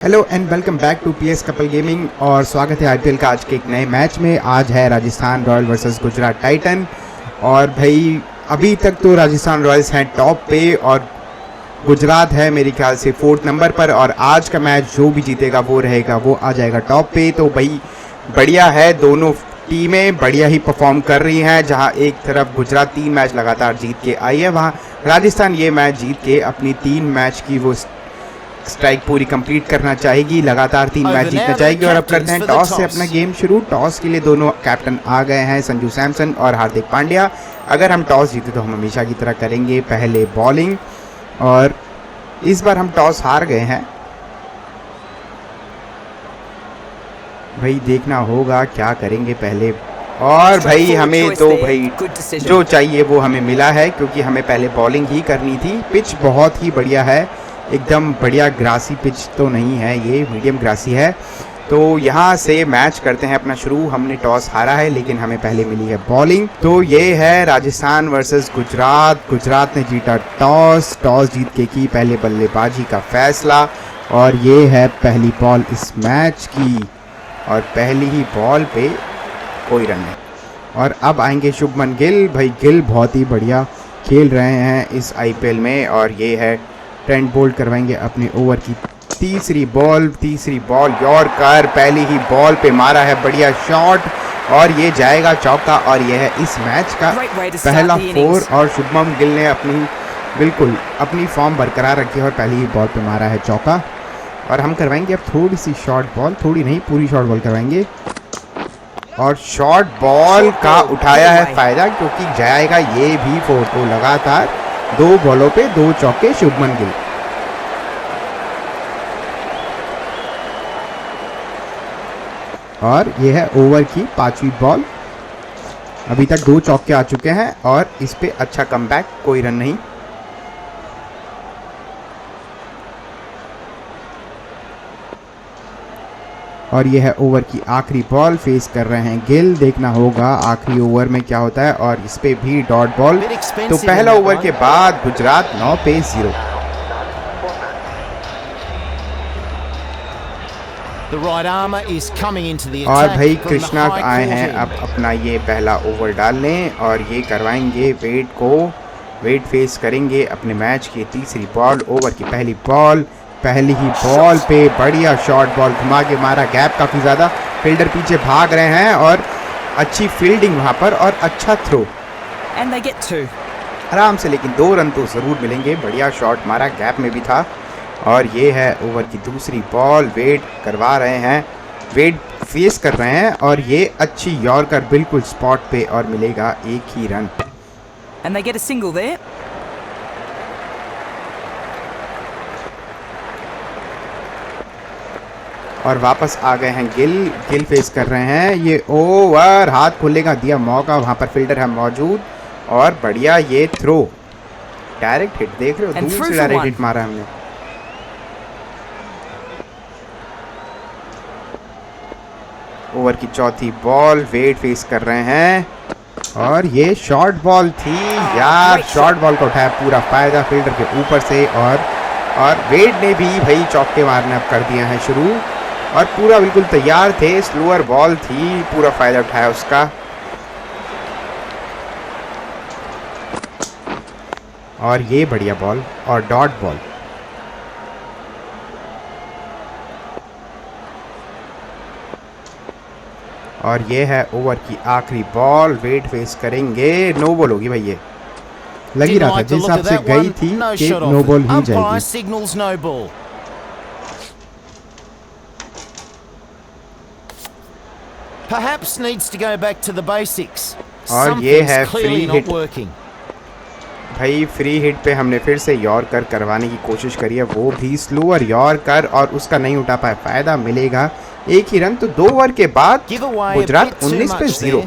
Hello and welcome back to PS couple gaming और स्वागत है आईपीएल का आज के एक नए मैच में। आज है Rajasthan royal versus Gujarat Titan. और भाई अभी तक तो राजस्थान रॉयल्स हैं टॉप पे और गुजरात है मेरे ख्याल से 4th नंबर पर। और आज का मैच जो भी जीतेगा वो रहेगा, वो आ जाएगा टॉप पे। तो भाई बढ़िया है, दोनों टीमें बढ़िया ही परफॉर्म कर रही हैं। जहां एक तरफ गुजरात 3 मैच लगातार जीत के आई है, वहां राजस्थान ये मैच जीत के अपनी 3 मैच की वो स्ट्राइक पूरी कंप्लीट करना चाहेगी। लगातार 3 मैच जीतना चाहेगी। और अब करते हैं टॉस से अपना गेम शुरू। टॉस के लिए दोनों कैप्टन आ गए हैं, संजू सैमसन और हार्दिक पांड्या। अगर हम टॉस जीते तो हम हमेशा की तरह करेंगे पहले बॉलिंग, और इस बार हम टॉस हार गए हैं। भाई देखना होगा क्या करेंगे पहले। और भाई हमें तो भाई जो चाहिए वो हमें मिला है, क्योंकि हमें पहले बॉलिंग ही करनी थी। पिच बहुत ही बढ़िया है, एकदम बढ़िया ग्रासी पिच तो नहीं है, ये मीडियम ग्रासी है। तो यहाँ से मैच करते हैं अपना शुरू। हमने टॉस हारा है लेकिन हमें पहले मिली है बॉलिंग। तो ये है राजस्थान वर्सेस गुजरात। गुजरात ने जीता टॉस, टॉस जीत के की पहले बल्लेबाजी का फैसला। और ये है पहली बॉल इस मैच की, और पहली ही बॉल पे कोई रन नहीं। और अब आएंगे शुभमन गिल। भाई गिल बहुत ही बढ़िया खेल रहे हैं इस आईपीएल में। और ये है ट्रेंट बोल्ट करवाएंगे अपने ओवर की तीसरी बॉल यॉर्कर। पहली ही बॉल पे मारा है बढ़िया शॉट, और ये जाएगा चौका। और ये है इस मैच का पहला 4। और शुभमन गिल ने बिल्कुल अपनी फॉर्म बरकरार रखी है और पहली ही बॉल पे मारा है चौका। और हम करवाएंगे अब थोड़ी सी शॉर्ट बॉल, थोड़ी नहीं पूरी शॉर्ट बॉल करवाएंगे। और शॉर्ट बॉल का उठाया है फायदा, क्योंकि जाएगा ये भी 4 को लगातार 2 बॉलों पे 2 चौके शुभमन गिल। और यह है ओवर की 5वीं बॉल। अभी तक 2 चौके आ चुके हैं और इस पे अच्छा कमबैक, कोई रन नहीं। और यह है ओवर की आखिरी बॉल, फेस कर रहे हैं गिल। देखना होगा आखिरी ओवर में क्या होता है। और इस पे भी डॉट बॉल। तो पहला ओवर के बाद गुजरात 9 पे 0। और भाई कृष्णा आए हैं अब अपना ये पहला ओवर डालने, और ये करवाएंगे वेट को। वेट फेस करेंगे अपने मैच की तीसरी बॉल। ओवर की पहली बॉल, पहली ही बॉल पे बढ़िया शॉर्ट बॉल घुमा के मारा, गैप काफ़ी ज़्यादा, फील्डर पीछे भाग रहे हैं। और अच्छी फील्डिंग वहाँ पर और अच्छा थ्रो आराम से, लेकिन 2 रन तो ज़रूर मिलेंगे। बढ़िया शॉट मारा, गैप में भी था। और ये है ओवर की दूसरी बॉल। वेट करवा रहे हैं, वेट फेस कर रहे हैं, और ये अच्छी यॉर्कर बिल्कुल स्पॉट पे, और मिलेगा 1 ही रन। और वापस आ गए हैं गिल। गिल फेस कर रहे हैं ये ओवर, हाथ खुलेगा, दिया मौका, वहाँ पर फील्डर है मौजूद। और बढ़िया ये थ्रो, डायरेक्ट हिट, देख रहे हो, दूर से डायरेक्ट हिट मारा हमने। ओवर की चौथी बॉल, वेट फेस कर रहे हैं, और ये शॉर्ट बॉल थी यार। शॉर्ट बॉल को उठाया पूरा फायदा फील्डर के ऊपर से। और वेट ने भी भाई चौके मारने अब कर दिया है शुरू, और पूरा बिल्कुल तैयार थे। स्लोअर बॉल थी, पूरा फायदा उठाया उसका। और ये बढ़िया बॉल और डॉट बॉल। और ये है ओवर की आखिरी बॉल। वेट फेस करेंगे, नो बॉल होगी भाई। ये लगी रहा था जिस हिसाब से गई थी कि नो बॉल ही जाएगी। Perhaps needs to go back to the basics. और ये है फ्री हिट। भाई फ्री हिट पे हमने फिर से यॉर्कर करवाने की कोशिश करी है, वो भी स्लोअर यॉर्कर, और उसका नहीं उठा पाया फायदा, मिलेगा 1 ही रन। तो 2 ओवर के बाद गुजरात 19 पे 0।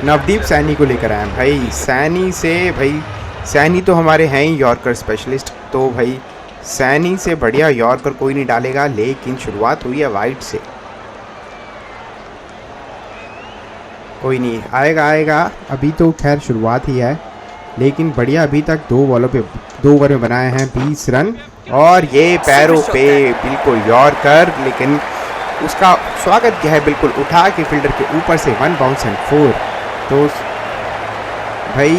नवदीप सैनी को लेकर आए हैं भाई। सैनी तो हमारे हैं ही यॉर्कर स्पेशलिस्ट। तो भाई सैनी से बढ़िया यॉर्कर कोई नहीं डालेगा। लेकिन शुरुआत हुई है वाइड से, कोई नहीं, आएगा। अभी तो खैर शुरुआत ही है, लेकिन बढ़िया अभी तक 2 बॉलों पे 2 ओवर में बनाए हैं 20 रन। और ये पैरों पे बिल्कुल यॉर्कर, लेकिन उसका स्वागत किया है बिल्कुल उठा के फील्डर के ऊपर से 1 बाउंस एंड 4। तो भाई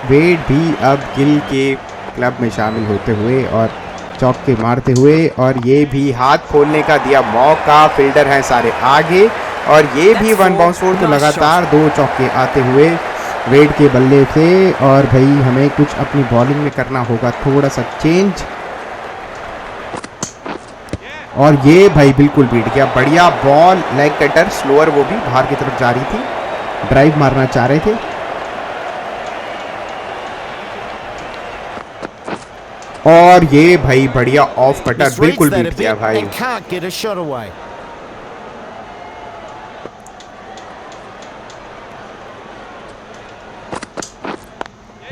वेड भी अब गिल के क्लब में शामिल होते हुए और चौके मारते हुए, और ये भी हाथ खोलने का दिया मौका, फील्डर हैं सारे आगे, और ये भी 1 बाउंस 4। तो लगातार 2 चौके आते हुए वेड के बल्ले से। और भाई हमें कुछ अपनी बॉलिंग में करना होगा थोड़ा सा चेंज। और ये भाई बिल्कुल बीट गया, बढ़िया बॉल, लेग कटर, स्लोअर, वो भी बाहर की तरफ जा रही थी, ड्राइव मारना चाह रहे थे। और ये भाई बढ़िया ऑफ कटर, बिल्कुल बीट किया भाई।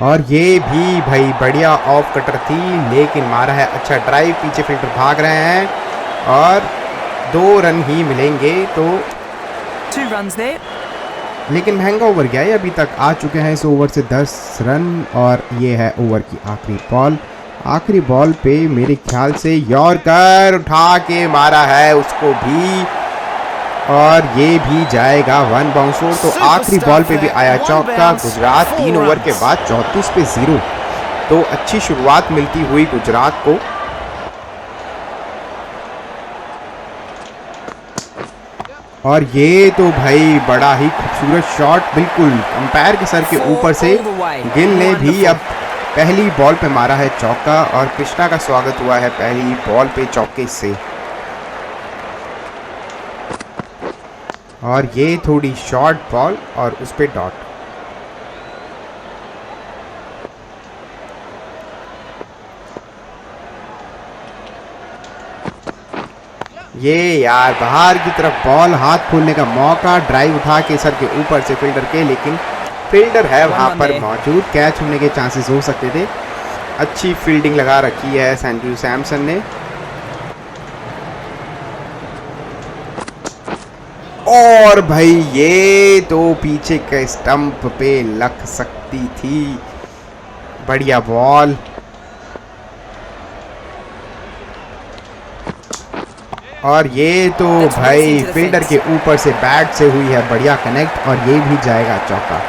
और ये भी भाई बढ़िया ऑफ कटर थी, लेकिन मारा है अच्छा ड्राइव, पीछे फील्डर भाग रहे हैं और 2 रन ही मिलेंगे। तो 2 runs there. लेकिन महंगा ओवर गया है, अभी तक आ चुके हैं इस ओवर से 10 रन। और ये है ओवर की आखिरी बॉल। आखिरी बॉल पे मेरे ख्याल से यॉर्कर उठा के मारा है उसको भी, और ये भी जाएगा 1 बाउंस 4। तो आखिरी बॉल पे भी आया चौका। गुजरात 3 ओवर के बाद 34 पे 0। तो अच्छी शुरुआत मिलती हुई गुजरात को। और ये तो भाई बड़ा ही खूबसूरत शॉट, बिल्कुल अंपायर के सर के ऊपर से गिल ने भी अब पहली बॉल पे मारा है चौका, और कृष्णा का स्वागत हुआ है पहली बॉल पे चौके से। और ये थोड़ी शॉर्ट बॉल और उस पे डॉट। ये यार बाहर की तरफ बॉल, हाथ खोलने का मौका, ड्राइव उठा के सर के ऊपर से फील्डर के, लेकिन फील्डर है वहां पर मौजूद, कैच होने के चांसेस हो सकते थे। अच्छी फील्डिंग लगा रखी है संजू सैमसन ने। और भाई ये तो पीछे के स्टंप पे लग सकती थी, बढ़िया बॉल। और ये तो भाई फील्डर के ऊपर से बैट से हुई है बढ़िया कनेक्ट, और ये भी जाएगा चौका।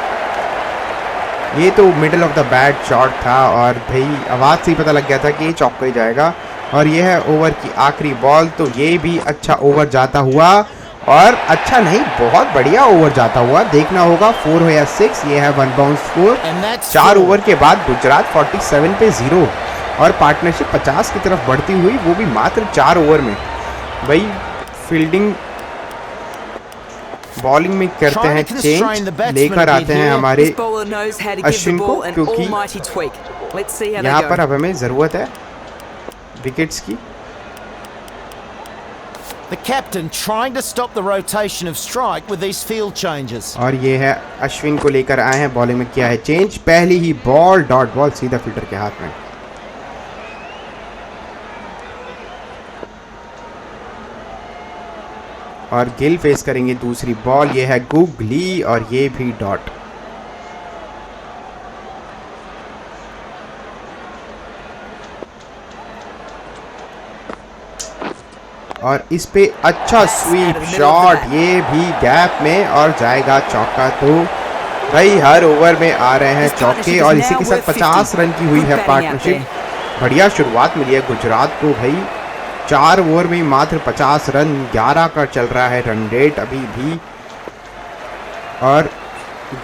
ये तो middle of the bat shot था, और भाई आवाज़ से ही पता लग गया था कि ये चौका ही जाएगा। और ये है ओवर की आखिरी बॉल। तो ये भी अच्छा ओवर जाता हुआ, और अच्छा नहीं बहुत बढ़िया ओवर जाता हुआ, देखना होगा 4 हो या 6। ये है 1 बाउंस 4। 4 ओवर के बाद गुजरात 47 पे 0, और पार्टनरशिप 50 की तरफ बढ़ती हुई, वो भी मात्र 4 ओवर में। भाई फील्डिंग बॉलिंग में करते हैं चेंज, लेकर आते हैं हमारे अश्विन को, क्योंकि यहाँ पर अब हमें ज़रूरत है विकेट्स की। The captain trying to stop the rotation of strike with these field changes. और ये है अश्विन को लेकर आए हैं, बॉलिंग में किया है चेंज, पहली ही बॉल डॉट बॉल सीधा फील्डर के हाथ में। और गिल फेस करेंगे दूसरी बॉल, ये है गुगली, और ये भी डॉट। और इस पे अच्छा स्वीप शॉट, ये भी गैप में, और जाएगा चौका। तो भाई हर ओवर में आ रहे हैं चौके, और इसी के साथ 50 रन की हुई है पार्टनरशिप। बढ़िया शुरुआत मिली है गुजरात को भाई, 4 ओवर में मात्र 50 रन, 11 का चल रहा है रन रेट अभी भी। और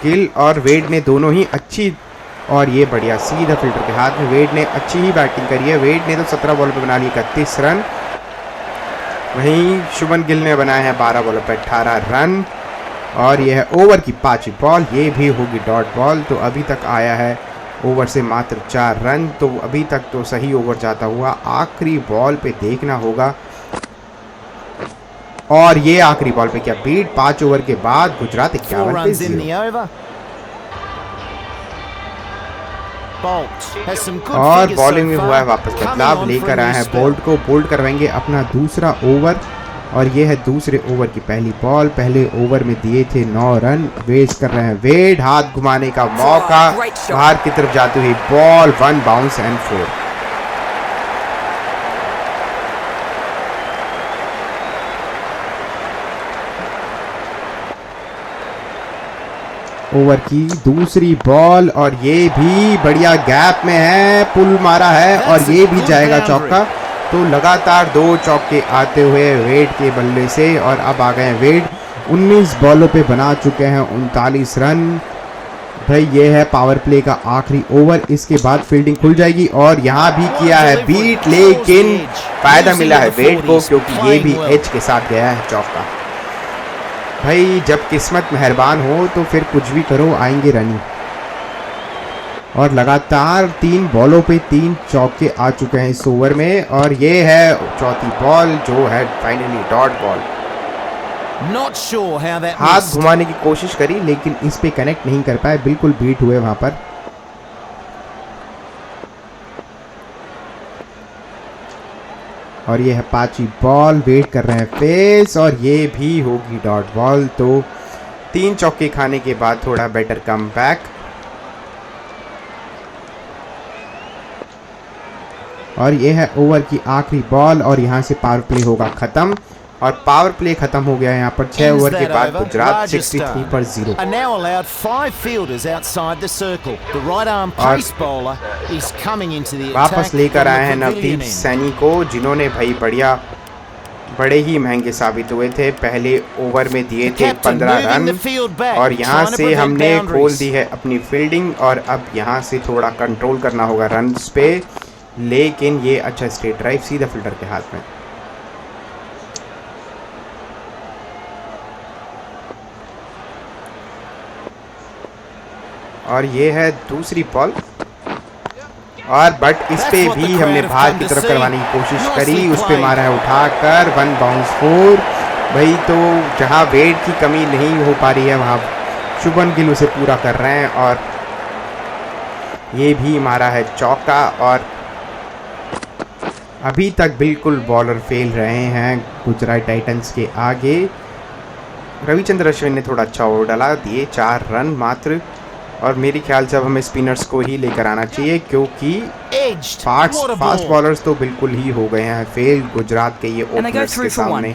गिल और वेड ने दोनों ही अच्छी, और ये बढ़िया सीधा फील्डर के हाथ में, वेड ने अच्छी ही बैटिंग करी है। वेड ने तो 17 बॉल पे बना ली 31 रन, वहीं शुभन गिल ने बनाए हैं 12 बॉल पे 18 रन। और यह है ओवर की 5वीं बॉल, ये भी होगी डॉट बॉल। तो अभी तक आया है ओवर से मात्र 4 रन, तो अभी तक तो सही ओवर जाता हुआ। आखिरी बॉल पे देखना होगा, और ये आखिरी बॉल पे क्या बीट, 5 ओवर के बाद गुजरात 51 पे 0। और बॉलिंग में हुआ है वापस बदलाव, लेकर आए हैं बोल्ट को, बोल्ट करवाएंगे अपना दूसरा ओवर। और ये है दूसरे ओवर की पहली बॉल। पहले ओवर में दिए थे 9 रन। वेस्ट कर रहे हैं वेड, हाथ घुमाने का मौका, बाहर की तरफ जाती हुई बॉल, 1 बाउंस एंड 4। ओवर की दूसरी बॉल और ये भी बढ़िया गैप में है, पुल मारा है और ये भी जाएगा चौका। तो लगातार 2 चौके आते हुए वेड के बल्ले से, और अब आ गए वेड 19 बॉलों पे बना चुके हैं 39 रन। भाई ये है पावर प्ले का आखिरी ओवर, इसके बाद फील्डिंग खुल जाएगी और यहाँ भी किया है बीट, लेकिन फायदा मिला है वेड को क्योंकि ये भी एज के साथ गया है चौका। भाई जब किस्मत मेहरबान हो तो फिर कुछ भी करो, आएंगे रन ही। और लगातार 3 बॉलों पे 3 चौके आ चुके हैं इस ओवर में, और ये है चौथी बॉल जो है फाइनली डॉट बॉल। हाथ घुमाने की कोशिश करी लेकिन इस पे कनेक्ट नहीं कर पाए, बिल्कुल बीट हुए वहां पर। और ये है 5वीं बॉल, वेट कर रहे हैं फेस और ये भी होगी डॉट बॉल। तो 3 चौके खाने के बाद थोड़ा बेटर कम बैक। और ये है ओवर की आखिरी बॉल और यहाँ से पावर प्ले होगा खत्म, और पावर प्ले खत्म हो गया यहाँ पर 6 ओवर के बाद। गुजरात 63 पर 0। वापस लेकर आए हैं नवदीप सैनी को, जिन्होंने भाई बड़े ही महंगे साबित हुए थे। पहले ओवर में दिए थे 15 रन और यहाँ से हमने खोल दी है अपनी फील्डिंग, और अब यहाँ से थोड़ा कंट्रोल करना होगा रन्स पे। लेकिन ये अच्छा स्ट्रेट ड्राइव सीधा फील्डर के हाथ में। और ये है दूसरी बॉल, और बट इस पे भी हमने बाहर की तरफ करवाने की कोशिश करी, उस पे मारा है उठाकर 1 बाउंस 4। भाई तो जहां वेट की कमी नहीं हो पा रही है वहां शुभन गिल उसे पूरा कर रहे हैं, और ये भी मारा है चौका। और अभी तक बिल्कुल बॉलर फेल रहे हैं गुजरात टाइटंस के आगे। रविचंद्र अश्विन ने थोड़ा अच्छा ओवर डाला, दिए 4 रन मात्र, और मेरे ख्याल से अब हमें स्पिनर्स को ही लेकर आना चाहिए क्योंकि फास्ट बॉलर्स तो बिल्कुल ही हो गए हैं फेल गुजरात के ये ओपनर्स के सामने।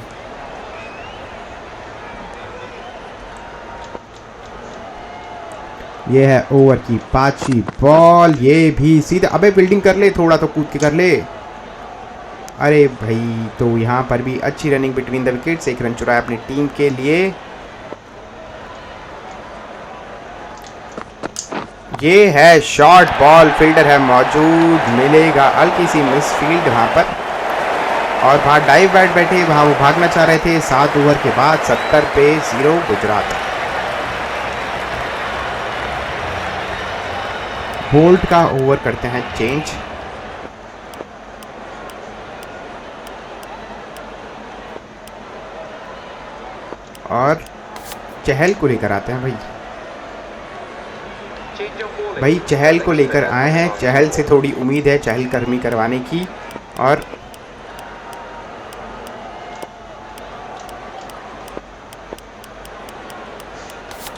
ये है ओवर की 5वीं बॉल, ये भी सीधा, अबे फील्डिंग कर ले, थोड़ा तो कूद के कर ले। अरे भाई तो यहाँ पर भी अच्छी running between the wickets, 1 run चुराया अपनी टीम के लिए। ये है शॉर्ट बॉल, फील्डर है मौजूद, मिलेगा हल्की सी मिस फील्ड वहां पर, और वहां डाइव बैट बैठे, वहां वो भागना चाह रहे थे। 7 ओवर के बाद 70 पे 0 गुजरात। बोल्ट का ओवर करते हैं चेंज, और चहल को लेकर आते हैं। भाई चहल को लेकर आए हैं, चहल से थोड़ी उम्मीद है चहल कर्मी करवाने की। और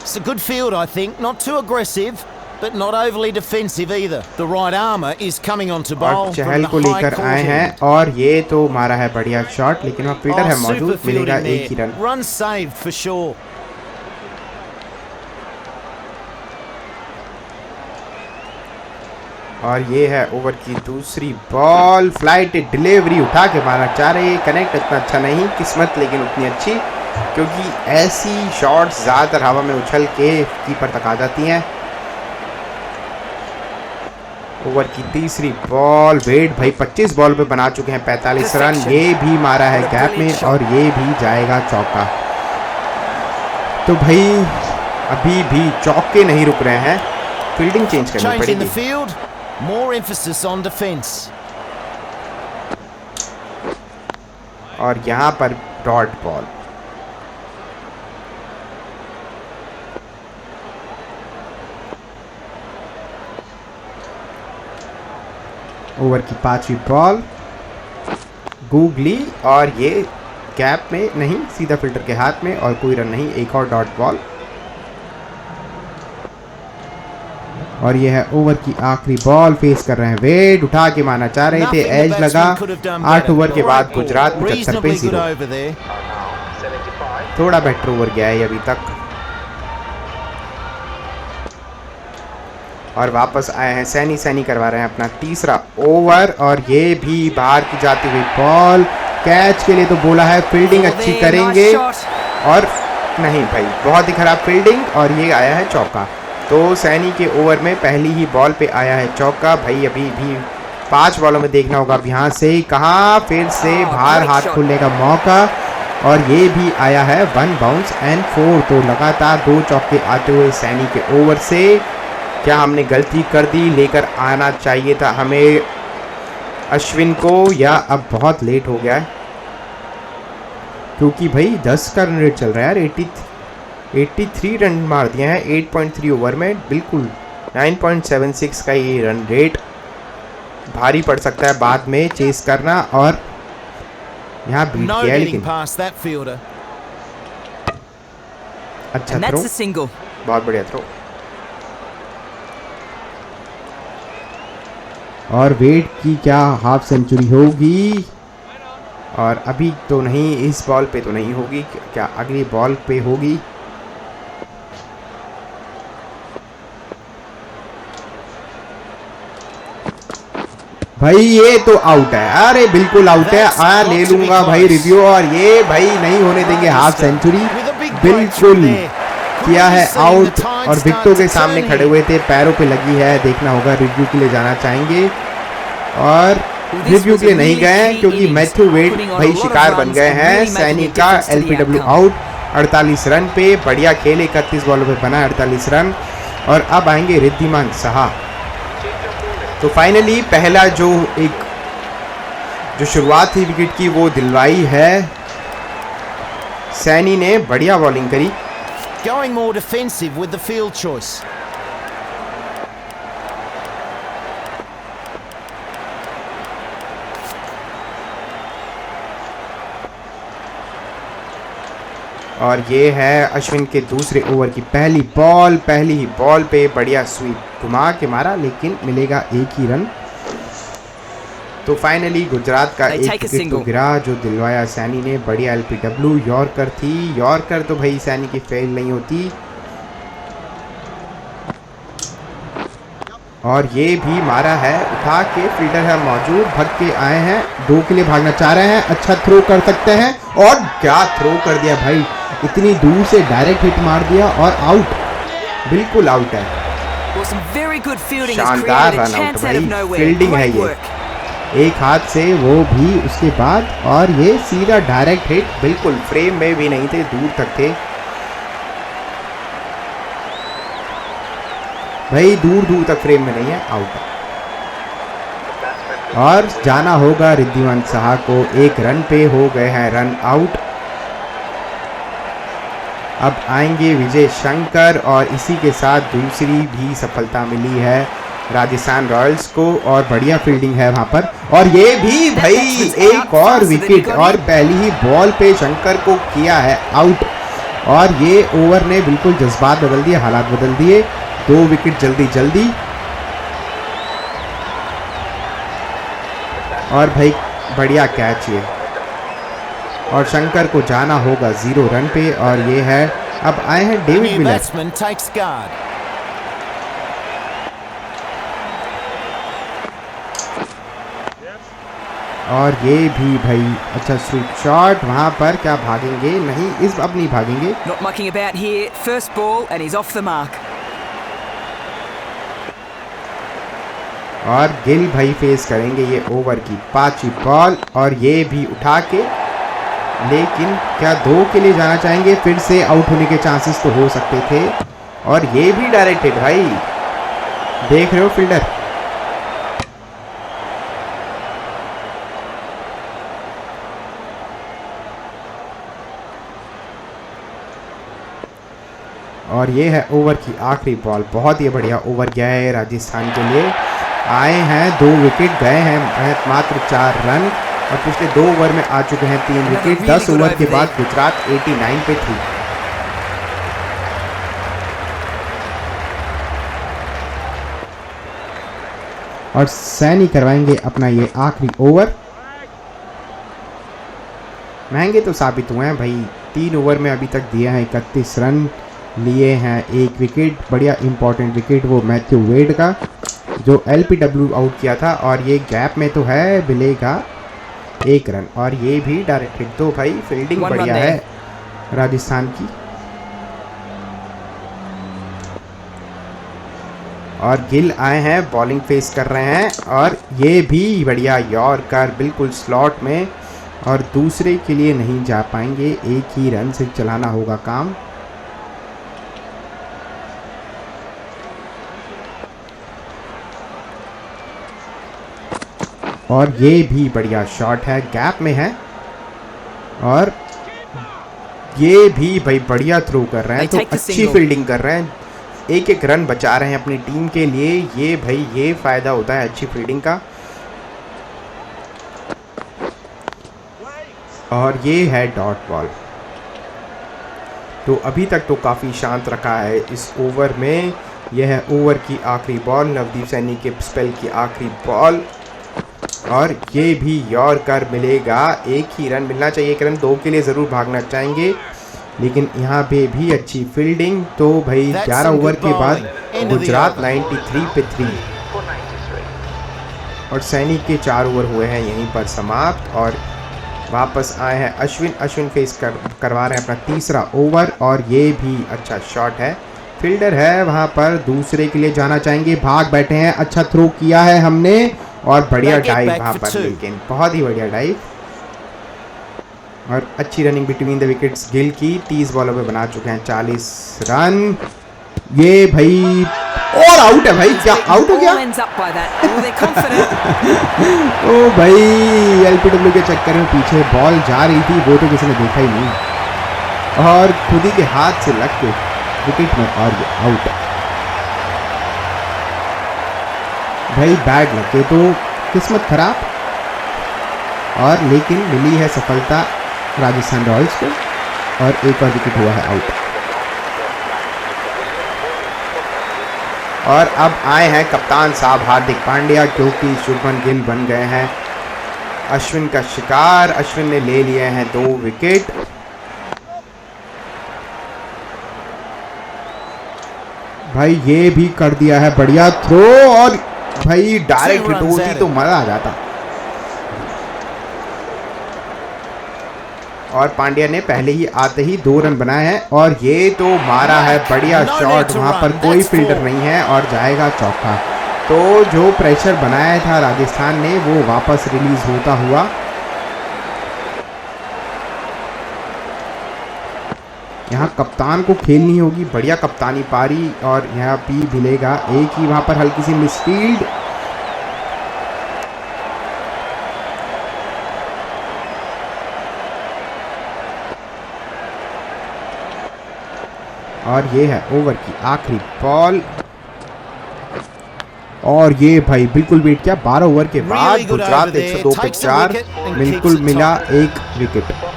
It's a good field, I think. Not too aggressive, but not overly defensive either. The right armour is coming onto ball. और चहल को लेकर आए हैं, और ये तो मारा है बढ़िया शॉट, लेकिन वहाँ फील्डर है मौजूद, मिलेगा 1 ही run. Run saved for sure. और ये है ओवर की दूसरी बॉल, फ्लाइट डिलीवरी उठा के मारना चाह रहे, कनेक्ट इतना अच्छा नहीं, किस्मत लेकिन उतनी अच्छी, क्योंकि ऐसी शॉट्स ज़्यादातर हवा में उछल के कीपर तक आ जाती हैं। ओवर की तीसरी बॉल, वेट भाई 25 बॉल पे बना चुके हैं 45 रन, ये भी मारा है गैप में और ये भी जाएगा चौका। तो भाई अभी भी चौके नहीं रुक रहे हैं, फील्डिंग चेंज करनी पड़ेगी। More emphasis on defense. और यहाँ पर डॉट बॉल, ओवर की 5वीं बॉल, गूगली, और ये कैप में नहीं, सीधा फील्डर के हाथ में और कोई रन नहीं, एक और डॉट बॉल। और ये है ओवर की आखिरी बॉल, फेस कर रहे हैं वेड, उठा के मारना चाह रहे थे, एज लगा। 8 ओवर के बाद गुजरात 75 पे 0। थोड़ा बेटर ओवर गया है अभी तक। और वापस आए हैं सैनी, सैनी करवा रहे हैं अपना तीसरा ओवर और ये भी बाहर की जाती हुई बॉल, कैच के लिए तो बोला है, फील्डिंग अच्छी करेंगे और नहीं भाई, बहुत ही खराब फील्डिंग और ये आया है चौका। तो सैनी के ओवर में पहली ही बॉल पे आया है चौका। भाई अभी भी 5 बॉलों में देखना होगा अब यहाँ से कहाँ फिर से बाहर हाथ खुलने का मौका और ये भी आया है 1 बाउंस एंड 4। तो लगातार 2 चौके आते हुए सैनी के ओवर से। क्या हमने गलती कर दी? लेकर आना चाहिए था हमें अश्विन को, या अब बहुत लेट हो गया है क्योंकि भाई 10 का रन रेट चल रहा है यार। 83 रन मार दिए हैं 8.3 ओवर में, बिल्कुल 9.76 का ये रन रेट भारी पड़ सकता है बाद में चेस करना। और यहाँ बीट किया है लेकिन अच्छा थ्रो, बहुत बढ़िया थ्रो। और वेट की क्या हाफ सेंचुरी होगी? और अभी तो नहीं, इस बॉल पे तो नहीं होगी, क्या अगली बॉल पे होगी? भाई ये तो आउट है, अरे बिल्कुल आउट है। ले लूंगा भाई रिव्यू और ये भाई नहीं होने देंगे हाफ सेंचुरी, बिल्कुल किया है आउट। और विकेटों के सामने खड़े हुए थे, पैरों पे लगी है, देखना होगा, रिव्यू के लिए जाना चाहेंगे और रिव्यू के लिए नहीं गए क्योंकि मैथ्यू वेड भाई शिकार बन गए हैं। सैनी का एलपीडब्ल्यू आउट 48 रन पे, बढ़िया खेल, 31 बॉलों पे बना 48 रन। और अब आएंगे रिद्धिमान साहा। तो फाइनली पहला जो शुरुआत थी विकेट की वो दिलवाई है सैनी ने, बढ़िया बॉलिंग करी। Going more defensive with the field choice. और ये है अश्विन के दूसरे ओवर की पहली बॉल, पहली ही बॉल पे बढ़िया स्वीप घुमा के मारा लेकिन मिलेगा 1 ही रन। तो फाइनली गुजरात का 1 विकेट तो गिरा जो दिलवाया सैनी ने, बढ़िया एलपीडब्ल्यू यॉर्कर थी। यॉर्कर तो भाई सैनी की फेल नहीं होती। और ये भी मारा है, उठा के, फील्डर है मौजूद, भग के आए हैं, 2 के लिए भागना चाह रहे हैं, अच्छा थ्रो कर सकते हैं और क्या थ्रो कर दिया भाई, इतनी दूर से डायरेक्ट हिट मार दिया और आउट, बिल्कुल आउट है। शानदार रन आउट भाई, फील्डिंग है ये, एक हाथ से वो भी उसके बाद, और ये सीधा डायरेक्ट हिट, बिल्कुल फ्रेम में भी नहीं थे, दूर तक थे भाई, दूर दूर तक फ्रेम में नहीं है, आउट। और जाना होगा रिद्धिमान साहा को, 1 रन पे हो गए हैं रन आउट। अब आएंगे विजय शंकर और इसी के साथ दूसरी भी सफलता मिली है राजस्थान रॉयल्स को, और बढ़िया फील्डिंग है वहां पर। और ये भी भाई एक और विकेट, और पहली ही बॉल पे शंकर को किया है आउट। और ये ओवर ने बिल्कुल जज्बात बदल दिए, हालात बदल दिए, 2 विकेट जल्दी जल्दी। और भाई बढ़िया कैच ये, और शंकर को जाना होगा 0 रन पे। और ये है, अब आए हैं डेविड मिलर, और ये भी भाई अच्छा स्वीप शॉट, वहां पर क्या भागेंगे? नहीं, इस अब नहीं भागेंगे। Not mucking about here. First ball and he's off the mark. और गिल भाई फेस करेंगे ये ओवर की 5वीं बॉल, और ये भी उठा के, लेकिन क्या 2 के लिए जाना चाहेंगे? फिर से आउट होने के चांसेस तो हो सकते थे। और ये भी डायरेक्ट हिट भाई, देख रहे हो फील्डर, और ये है ओवर की आखिरी बॉल, बहुत ही बढ़िया ओवर गया है राजस्थान के लिए। आए हैं 2 विकेट, गए हैं मात्र 4 रन, और पिछले 2 ओवर में आ चुके हैं 3 विकेट। 10 ओवर के बाद गुजरात 89 पे थी। और सैनी करवाएंगे अपना ये आखिरी ओवर। महंगे तो साबित हुए हैं भाई, 3 ओवर में अभी तक दिया है 31 रन, लिए हैं 1 विकेट। बढ़िया इंपॉर्टेंट विकेट वो मैथ्यू वेड का जो LPW आउट किया था, और ये गैप में तो है, मिलेगा 1 रन, और ये भी डायरेक्ट हिट। तो भाई फील्डिंग बढ़िया है राजस्थान की। और गिल आए हैं, बॉलिंग फेस कर रहे हैं, और ये भी बढ़िया यॉर्कर बिल्कुल स्लॉट में, और दूसरे के लिए नहीं जा पाएंगे, 1 ही रन से चलाना होगा काम। और ये भी बढ़िया शॉट है, गैप में है, और ये भी भाई बढ़िया थ्रो कर रहे हैं। तो अच्छी फील्डिंग कर रहे हैं, 1-1 रन बचा रहे हैं अपनी टीम के लिए। ये भाई ये फायदा होता है अच्छी फील्डिंग का। और ये है डॉट बॉल। तो अभी तक तो काफ़ी शांत रखा है इस ओवर में। यह है ओवर की आखिरी बॉल, नवदीप सैनी के स्पेल की आखिरी बॉल, और ये भी यॉर्कर मिलेगा। 1 ही रन मिलना चाहिए, 1 रन 2 के लिए ज़रूर भागना चाहेंगे, लेकिन यहाँ पे भी अच्छी फील्डिंग। तो भाई 11 ओवर के बाद गुजरात 93 पे 3, और सैनी के 4 ओवर हुए हैं यहीं पर समाप्त। और वापस आए हैं अश्विन फेस करवा रहे हैं अपना तीसरा ओवर, और ये भी अच्छा शॉट है, फील्डर है वहाँ पर, दूसरे के लिए जाना चाहेंगे, भाग बैठे हैं। अच्छा थ्रो किया है हमने, और बढ़िया डाइव वहाँ पर, लेकिन बहुत ही बढ़िया डाइव, और अच्छी running between the wickets Gill की। 30 बॉलों पे बना चुके हैं 40 रन। ये भाई और आउट है भाई, क्या आउट हो गया? ओ भाई LPW के चक्कर में पीछे बॉल जा रही थी, वो तो किसी ने देखा ही नहीं, और खुद ही के हाथ से लग के विकेट में, और ये आउट है भाई। बैड लग के तो किस्मत खराब, और लेकिन मिली है सफलता राजस्थान रॉयल्स को, और एक और विकेट हुआ है आउट। और अब आए हैं कप्तान साहब हार्दिक पांड्या, क्योंकि शुभमन गिल बन गए हैं अश्विन का शिकार। अश्विन ने ले लिए हैं 2 विकेट। भाई ये भी कर दिया है बढ़िया थ्रो, और भाई डायरेक्ट हिट होती तो मजा आ जाता। और पांड्या ने पहले ही आते ही 2 रन बनाए हैं, और ये तो मारा है बढ़िया शॉट, वहां पर कोई फील्डर नहीं है, और जाएगा चौका। तो जो प्रेशर बनाया था राजस्थान ने वो वापस रिलीज होता हुआ। यहाँ कप्तान को खेलनी होगी, बढ़िया कप्तानी पारी, और यहाँ भी मिलेगा 1 ही, वहां पर हल्की सी मिसफील्ड। और ये है ओवर की आखिरी बॉल, और ये भाई बिल्कुल बीट किया। 12 ओवर के बाद गुजरात 102 पे 4, बिल्कुल मिला 1 विकेट।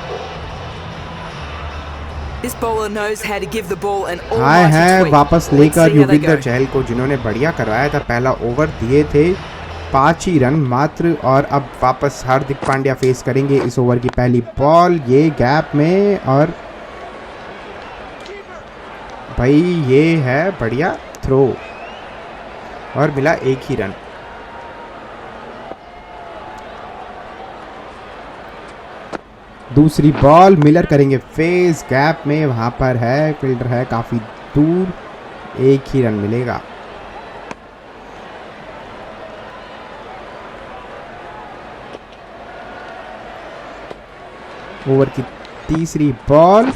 आए हैं वापस लेकर युविंदर चहल को, जिन्होंने बढ़िया करवाया था। पहला ओवर दिए थे 5 ही रन मात्र, और अब वापस हार्दिक पांड्या फेस करेंगे इस ओवर की पहली बॉल, ये गैप में, और भाई ये है बढ़िया थ्रो, और मिला 1 ही रन। दूसरी बॉल मिलर करेंगे फेस, गैप में, वहां पर है फील्डर है काफी दूर, 1 ही रन मिलेगा। ओवर की तीसरी बॉल,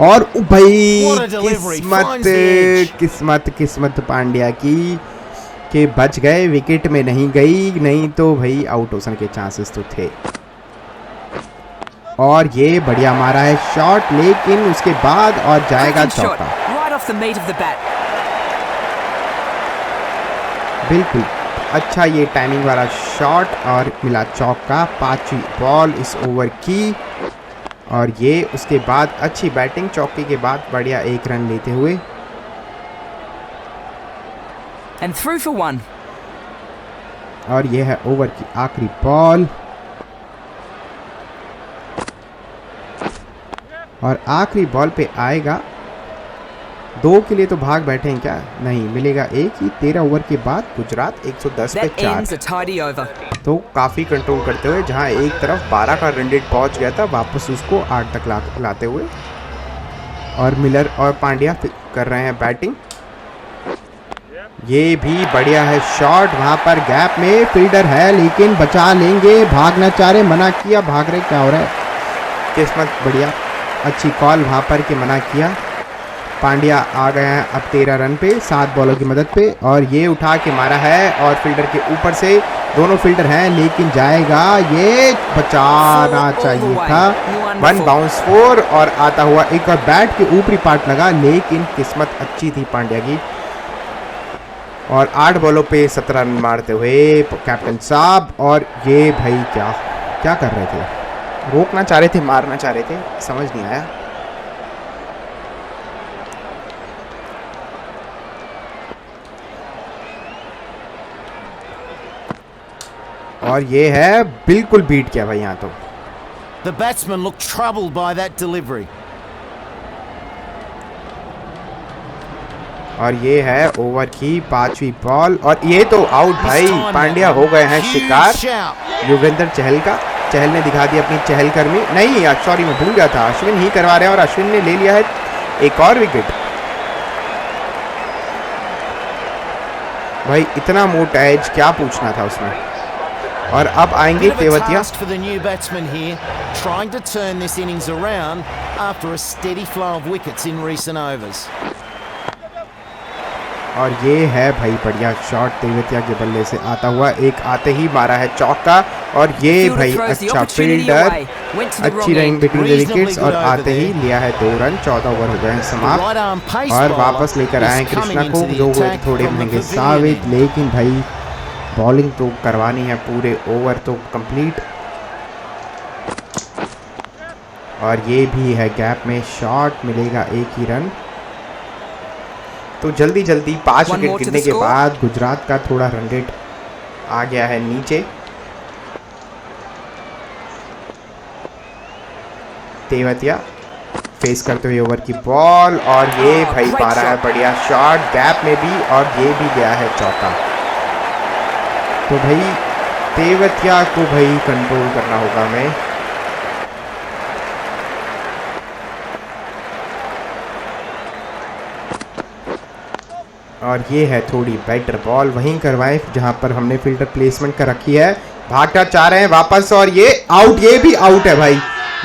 और भाई किस्मत पांड्या की के बच गए, विकेट में नहीं गई, नहीं तो भाई आउट होने के चांसेस तो थे। और ये बढ़िया मारा है शॉट, लेकिन उसके बाद और जाएगा चौका। बिल्कुल अच्छा ये टाइमिंग वाला शॉट और मिला चौका। 5वीं बॉल इस ओवर की और ये उसके बाद अच्छी बैटिंग, चौके के बाद बढ़िया 1 रन लेते हुए। And through for 1. और ये है ओवर की आखिरी बॉल और आखिरी बॉल पे आएगा 2 के लिए तो भाग बैठे हैं क्या? नहीं, मिलेगा 1 ही। 13 ओवर के बाद गुजरात 110 पे That ends 4। a tidy over. तो काफ़ी कंट्रोल करते हुए जहां एक तरफ 12 का रन रेट पहुंच गया था, वापस उसको 8 तक लाते हुए। और मिलर और पांड्या कर रहे हैं बैटिंग। ये भी बढ़िया है शॉट, वहां पर गैप में फील्डर है लेकिन बचा लेंगे। भागना चाह रहे, मना किया, भाग रहे, क्या हो रहा है? किस्मत बढ़िया, अच्छी कॉल वहां पर कि मना किया। पांड्या आ गए हैं अब 13 रन पे 7 बॉलों की मदद पे और ये उठा के मारा है और फील्डर के ऊपर से, दोनों फील्डर हैं लेकिन जाएगा, ये बचाना चाहिए था। 1 बाउंस 4 और आता हुआ एक और बैट के ऊपरी पार्ट लगा लेकिन किस्मत अच्छी थी पांड्या की। और 8 बॉलों पे 17 रन मारते हुए कैप्टन साहब। और ये भाई क्या कर रहे थे? रोकना चाह रहे थे, मारना चाह रहे थे, समझ नहीं आया। और ये है बिल्कुल बीट किया भाई यहाँ तो। The batsman looked troubled by that delivery. और ये है ओवर की 5वीं बॉल और ये तो आउट भाई। पांड्या हो गए हैं शिकार युगेंद्र चहल का। चहल ने दिखा दी अपनी चहलकर्मी। नहीं यार, सॉरी, मैं भूल गया था, अश्विन ही करवा रहे हैं और अश्विन ने ले लिया है एक और विकेट। भाई इतना मोटा एज, क्या पूछना था उसमें। और अब आएंगे Tewatia. For the new batsman here, trying to turn this innings around after a steady flow of wickets in recent overs. और ये है भाई बढ़िया शॉट तेवतिया के बल्ले से आता हुआ, एक आते ही मारा है चौका। और ये भाई अच्छा फील्डर, अच्छी रनिंग बिटवीन द विकेट्स और आते ही लिया है 2 रन। 14 ओवर हो गए हैं समाप्त और वापस लेकर आए हैं कृष्णा को, जो थोड़े महंगे साबित, लेकिन भाई बॉलिंग तो करवानी है, पूरे ओवर तो कंप्लीट। और ये भी है गैप में शॉट, मिलेगा 1 ही रन। तो जल्दी 5 विकेट गिरने के बाद गुजरात का थोड़ा रन रेट आ गया है नीचे। तेवतिया फेस करते हुए ओवर की बॉल और ये भाई पा रहा है बढ़िया शॉट गैप में भी और ये भी गया है चौका। तो भाई तेवतिया को भाई कंट्रोल करना होगा हमें। और ये है थोड़ी बेटर बॉल, वहीं करवाएं जहां पर हमने फील्डर प्लेसमेंट कर रखी है। भागना चाह रहे हैं वापस और ये आउट, ये भी आउट है भाई।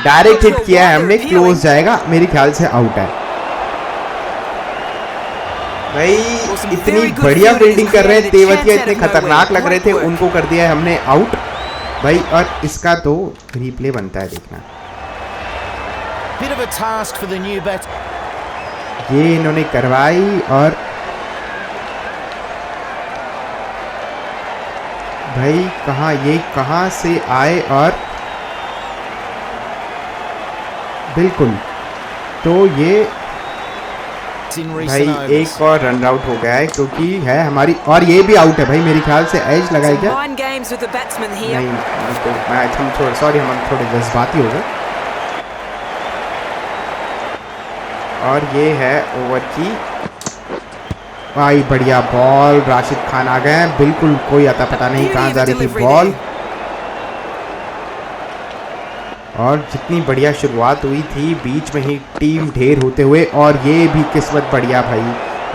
डायरेक्ट हिट किया है हमने, क्लोज जाएगा, मेरे ख्याल से आउट है भाई। इतनी बढ़िया फील्डिंग कर रहे हैं तेवतिया, इतने खतरनाक लग रहे थे, उनको कर दिया है हमने आउट भाई। और इसका तो रिप्ले बनता है देखना। ये इन्होंने करवाई और भाई कहाँ से आए और बिल्कुल तो ये भाई एक और रन आउट हो गया है क्योंकि है हमारी, और ये भी आउट है भाई मेरे ख्याल से। एज लगाई क्या? नहीं तो हम थोड़ा सॉरी, हम थोड़े जज्बाती हो गए। और ये है ओवर की भाई बढ़िया बॉल, राशिद खान आ गए हैं, बिल्कुल कोई आता पता नहीं कहाँ जा रही थी बॉल। और जितनी बढ़िया शुरुआत हुई थी, बीच में ही टीम ढेर होते हुए, और ये भी किस्मत बढ़िया भाई,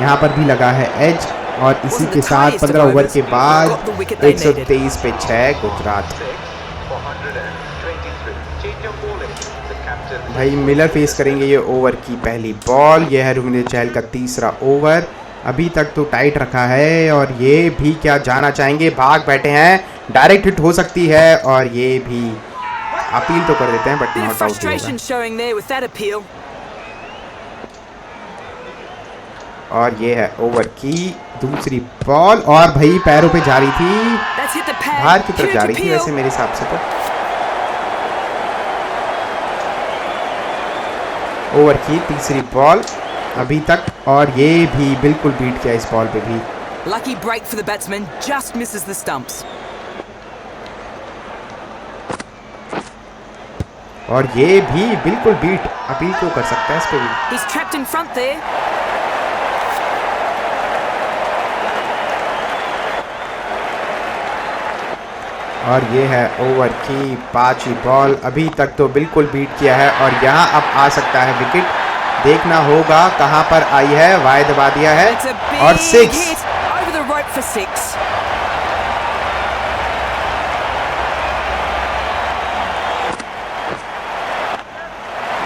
यहाँ पर भी लगा है एज। और इसी के साथ 15 ओवर के बाद 123 पे 6 गुजरात। भाई मिलर फेस करेंगे ये ओवर की पहली बॉल। ये है युगेंद्र चहल का तीसरा ओवर। अभी तक तो टाइट रखा है और ये भी क्या जाना चाहेंगे, भाग बैठे हैं, डायरेक्ट हिट हो सकती है। और ये भी अपील तो कर देते हैं बट नॉट आउट होगा। और ये है ओवर की दूसरी बॉल और भाई पैरों पे जा रही थी, That's hit the pad. बाहर की तरफ Huge जा रही थी appeal. वैसे मेरे हिसाब से तो। ओवर की तीसरी बॉल अभी तक और ये भी बिल्कुल बीट किया इस बॉल पे भी। Lucky break for the batsman, just misses the stumps. और ये भी बिल्कुल बीट अपील क्यों कर सकता है इस पे भी। He's trapped in front there. और ये है ओवर की पांचवी बॉल, अभी तक तो बिल्कुल बीट किया है और यहाँ अब आ सकता है विकेट, देखना होगा कहाँ पर आई है। वाय दबा दिया है It's a big और 6। hit over the rope for 6.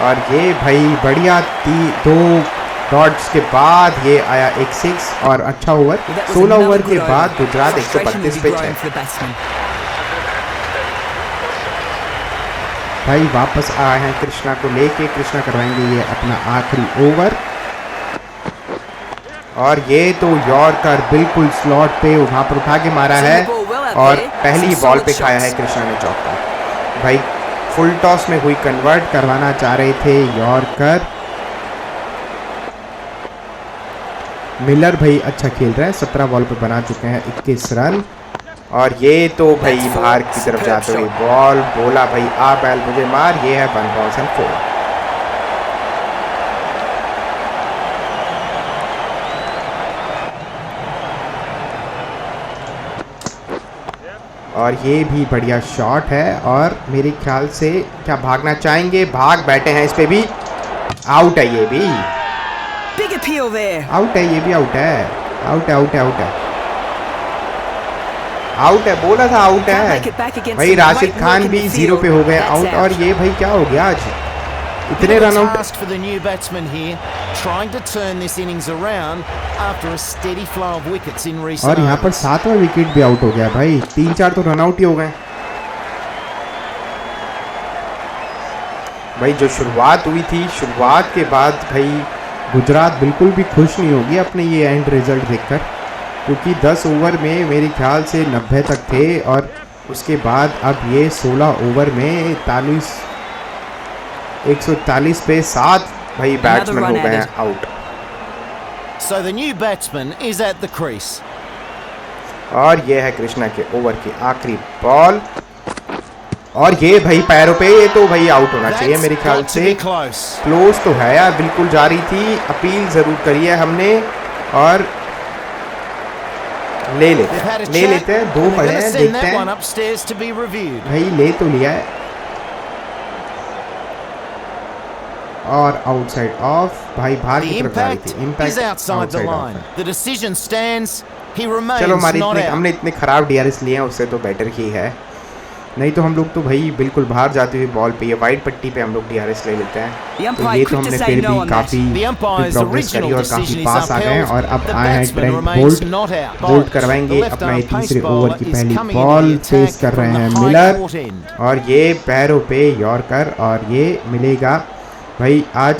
और ये भाई बढ़िया 2 डॉट्स के बाद ये आया एक 6 और अच्छा over. Well, that was 16 another over के good बाद over. Gujarat Frustration 132 will be pitch है। growing for the batsman. भाई वापस आए हैं कृष्णा को लेके, कृष्णा करवाएंगे ये अपना आखिरी ओवर। और ये तो यॉर्कर बिल्कुल स्लॉट पे वहां पर उठा के मारा है और पहली बॉल पे खाया है कृष्णा ने चौका। भाई फुल टॉस में हुई कन्वर्ट करवाना चाह रहे थे यॉर्कर। मिलर भाई अच्छा खेल रहा है, 17 बॉल पे बना चुके हैं 21 रन। और ये तो भाई बाहर की तरफ जाते हुए बॉल, बोला भाई आ बैल मुझे मार, ये है 1 बॉल एंड 4। और ये भी बढ़िया शॉट है और मेरे ख्याल से क्या भागना चाहेंगे, भाग बैठे हैं इस पे भी, आउट है ये भी, Big appeal there. आउट है ये भी, आउट है, आउट है, आउट है, आउट है, आउट है, बोला था आउट Can't है। make it back against भाई some Rashid great Khan work in भी the 0 पे field. हो गए That's आउट। और out. ये भाई क्या हो गया आज, इतने Bit of a run out. task for the new batsman here, trying to turn this innings around after a steady flow of wickets in recent और यहाँ पर overs. 7वां विकेट भी आउट हो गया भाई, 3-4 तो रन आउट ही हो गए। भाई जो शुरुआत हुई थी, शुरुआत के बाद भाई गुजरात बिल्कुल भी खुश नहीं होगी अपने ये एंड रिजल्ट देखकर, क्योंकि 10 ओवर में मेरे ख्याल से 90 तक थे और उसके बाद अब ये 16 ओवर में 141 पे 7 भाई बैट्समैन हो गए हैं out. So the new batsman is at the crease. और ये है कृष्णा के ओवर की आखिरी बॉल और ये भाई पैरों पे, ये तो भाई आउट होना चाहिए That's मेरे ख्याल got to से। be close. क्लोज तो है यार, बिल्कुल जा रही थी, अपील जरूर करी है हमने और ले They've had a लेते chat, हैं, 2 and they're पड़े going to हैं, send देखते that one हैं। upstairs to be reviewed. भाई ले तो लिया है और आउटसाइड ऑफ, भाई बाहर The की तरफ जा रही impact थी, is impact outside the outside line. Of. The decision stands. He remains चलो हमारे not out. हमने इतने खराब डीआरएस लिए हैं, उससे तो बेटर ही है, नहीं तो हम लोग तो भाई बिल्कुल बाहर जाते हुए बॉल पे, ये वाइट पट्टी पे हम लोग डीआरएस ले लेते हैं। The तो umpire ये तो quick to हमने say फिर no भी on that. काफी The umpire's प्रोग्रेस करी original और decision काफी is पास आ गए हैं upheld. और अब The आए हैं batsman Trent remains bolt. not out. Bolt करवाएंगे The अपना ये left-arm तीसरे pace ओवर की bowler is पहली coming into ball, the face attack कर रहे from हैं the high Miller court end. और ये पैरों पे यॉर्कर और ये मिलेगा। भाई आज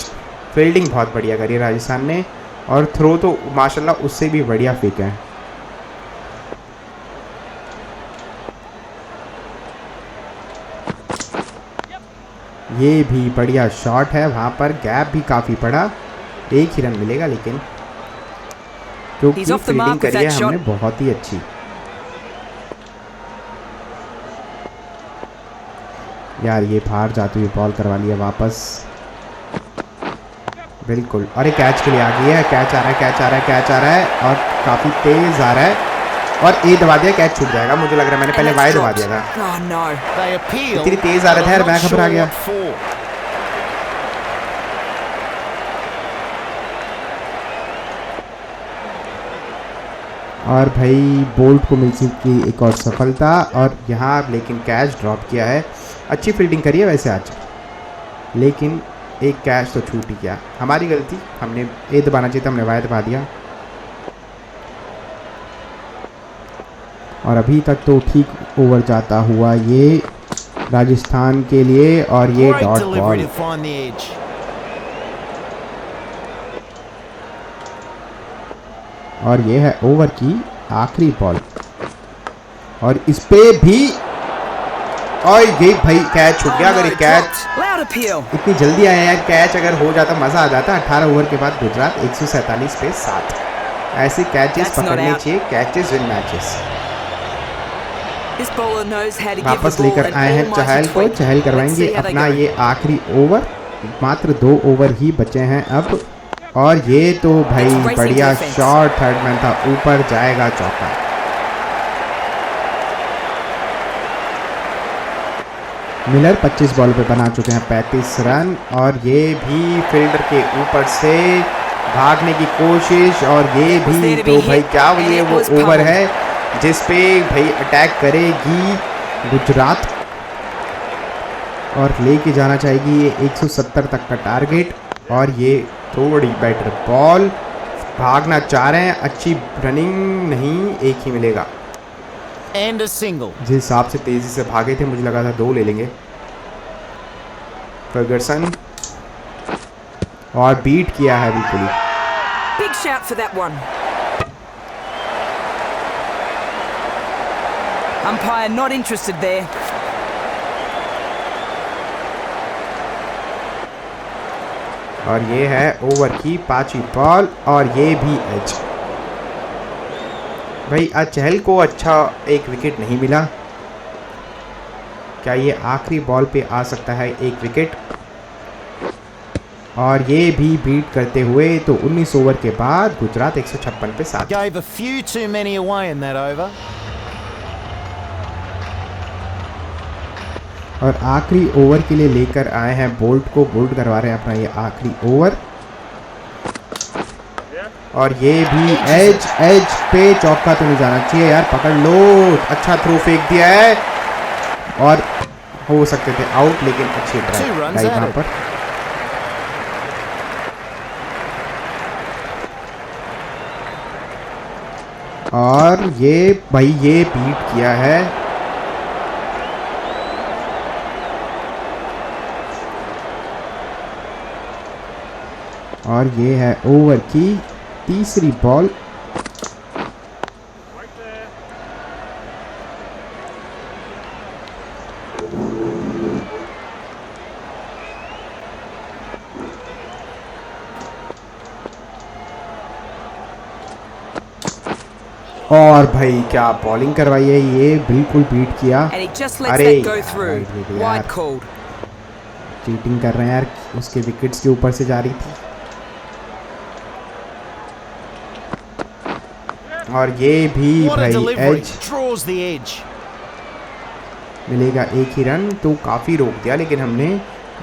फील्डिंग बहुत बढ़िया करी है राजस्थान ने और थ्रो तो माशाल्लाह उससे भी बढ़िया फेंका है। ये भी बढ़िया शॉट है, वहाँ पर गैप भी काफ़ी पड़ा, 1 ही रन मिलेगा लेकिन, क्योंकि He's off the fielding mark with करी है that हमने shot. बहुत ही अच्छी। यार ये बाहर जाते हुए बॉल करवा लिया वापस, बिल्कुल। अरे कैच के लिए आ गई है, कैच आ रहा है, कैच आ रहा है, कैच आ रहा है और काफ़ी तेज़ आ रहा है और ए दबा दिया, कैच छूट जाएगा, मुझे लग रहा है मैंने पहले वाई दबा दिया था। Oh no. They appeal. इतनी तेज आ रहा था यार, मैं घबरा गया। Not sure what for. और भाई बोल्ट को मिल चुकी एक और सफलता और यहाँ लेकिन कैच ड्रॉप किया है। अच्छी फील्डिंग करी है वैसे आज, लेकिन एक कैच तो छूट ही गया, हमारी गलती, हमने ए दबाना चाहिए था, हमने वाई दबा दिया। और अभी तक तो ठीक ओवर जाता हुआ ये राजस्थान के लिए और ये Great dot delivery ball. to find the edge. और ये है ओवर की आखिरी बॉल और इस पे भी और ये भाई कैच छूट गया। अगर ये कैच Loud appeal. इतनी जल्दी आया यार, कैच अगर हो जाता मजा आ जाता। 18 ओवर के बाद गुजरात 147 पे 7। ऐसे कैचेस That's not पकड़ने out. चाहिए, catches win matches. This bowler knows how to give the वापस ball लेकर an आए हैं almighty चहल को। tweak. चहल Let's करवाएंगे see how they अपना go. ये आखिरी ओवर। मात्र 2 ओवर ही बचे हैं अब और ये तो भाई It's racing बढ़िया defense. शॉट थर्ड मैन था, ऊपर जाएगा चौका। मिलर 25 बॉल पे बना चुके हैं 35 रन और ये भी फील्डर के ऊपर से भागने की कोशिश और ये भी तो भाई क्या ये वो ओवर है जिस पे भाई अटैक करेगी गुजरात और लेके जाना चाहेगी ये 170 तक का टारगेट। और ये थोड़ी बेटर बॉल, भागना चाह रहे हैं, अच्छी रनिंग नहीं, एक ही मिलेगा। And a single. जिस हिसाब से तेजी से भागे थे मुझे लगा था 2 ले लेंगे। फर्गसन और बीट किया है बिल्कुल ही। Big shout for that one. Umpire not interested there. और ये है ओवर की 5वीं बॉल और ये भी एज। भाई आज चहल को अच्छा एक विकेट नहीं मिला। क्या ये आखिरी बॉल पे आ सकता है एक विकेट? और ये भी बीट करते हुए तो 19 ओवर के बाद गुजरात 156 पे 7। Gave a few too many away in that over. और आखिरी ओवर के लिए लेकर आए हैं बोल्ट को। बोल्ट करवा रहे हैं अपना ये आखिरी ओवर और ये भी एज पे चौका तो नहीं जाना चाहिए यार, पकड़ लो। अच्छा थ्रो फेंक दिया है और हो सकते थे आउट, लेकिन अच्छी ट्राई वहां पर। और ये भाई ये बीट किया है। और ये है ओवर की 3री बॉल और भाई क्या बॉलिंग करवाई है, ये बिल्कुल बीट किया। And he just lets अरे that go through. Wide called. Cheating कर रहे हैं यार, उसके विकेट्स के ऊपर से जा रही थी। और ये भी What a भाई delivery. Edge Draws the edge. मिलेगा एक ही रन, तो काफ़ी रोक दिया लेकिन हमने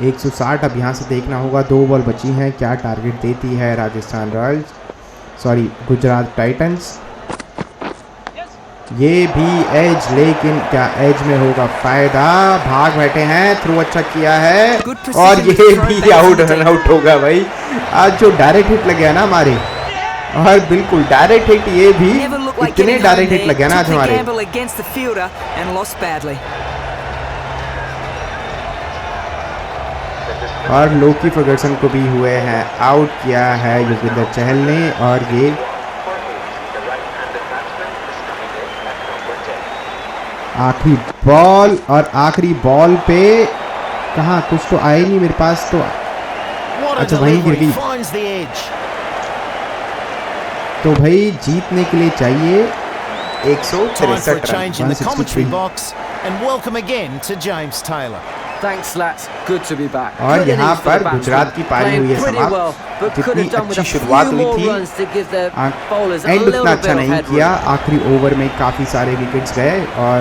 160। अब यहाँ से देखना होगा 2 बॉल बची हैं, क्या टारगेट देती है Rajasthan Royals, sorry Gujarat Titans. ये भी एज, लेकिन क्या एज में होगा फायदा? भाग बैठे हैं, थ्रो अच्छा किया है और ये भी आउट, रन आउट होगा भाई। आज जो डायरेक्ट हिट लग गया ना हमारे, और बिल्कुल डायरेक्ट हिट, ये भी इतने डायरेक्ट हिट लग गया ना आज हमारे। और लोकी फर्गसन को भी हुए हैं आउट किया है युजवेंद्र चहल ने। और ये आखिरी बॉल, और आखिरी बॉल पे कहाँ, कुछ तो आया नहीं मेरे पास, तो अच्छा वहीं गिर गई। तो भाई जीतने के लिए चाहिए 163 run, 163। Thanks, lads. Good to be back. और Good यहाँ innings for पर the गुजरात की batsmen. पारी Playing हुई है pretty well, but could जितनी have done with अच्छी a शुरुआत few हुई more थी, runs to give their bowlers a and little उतना bit अच्छा of नहीं headroom. किया। आखिरी ओवर में काफ़ी सारे विकेट्स गए और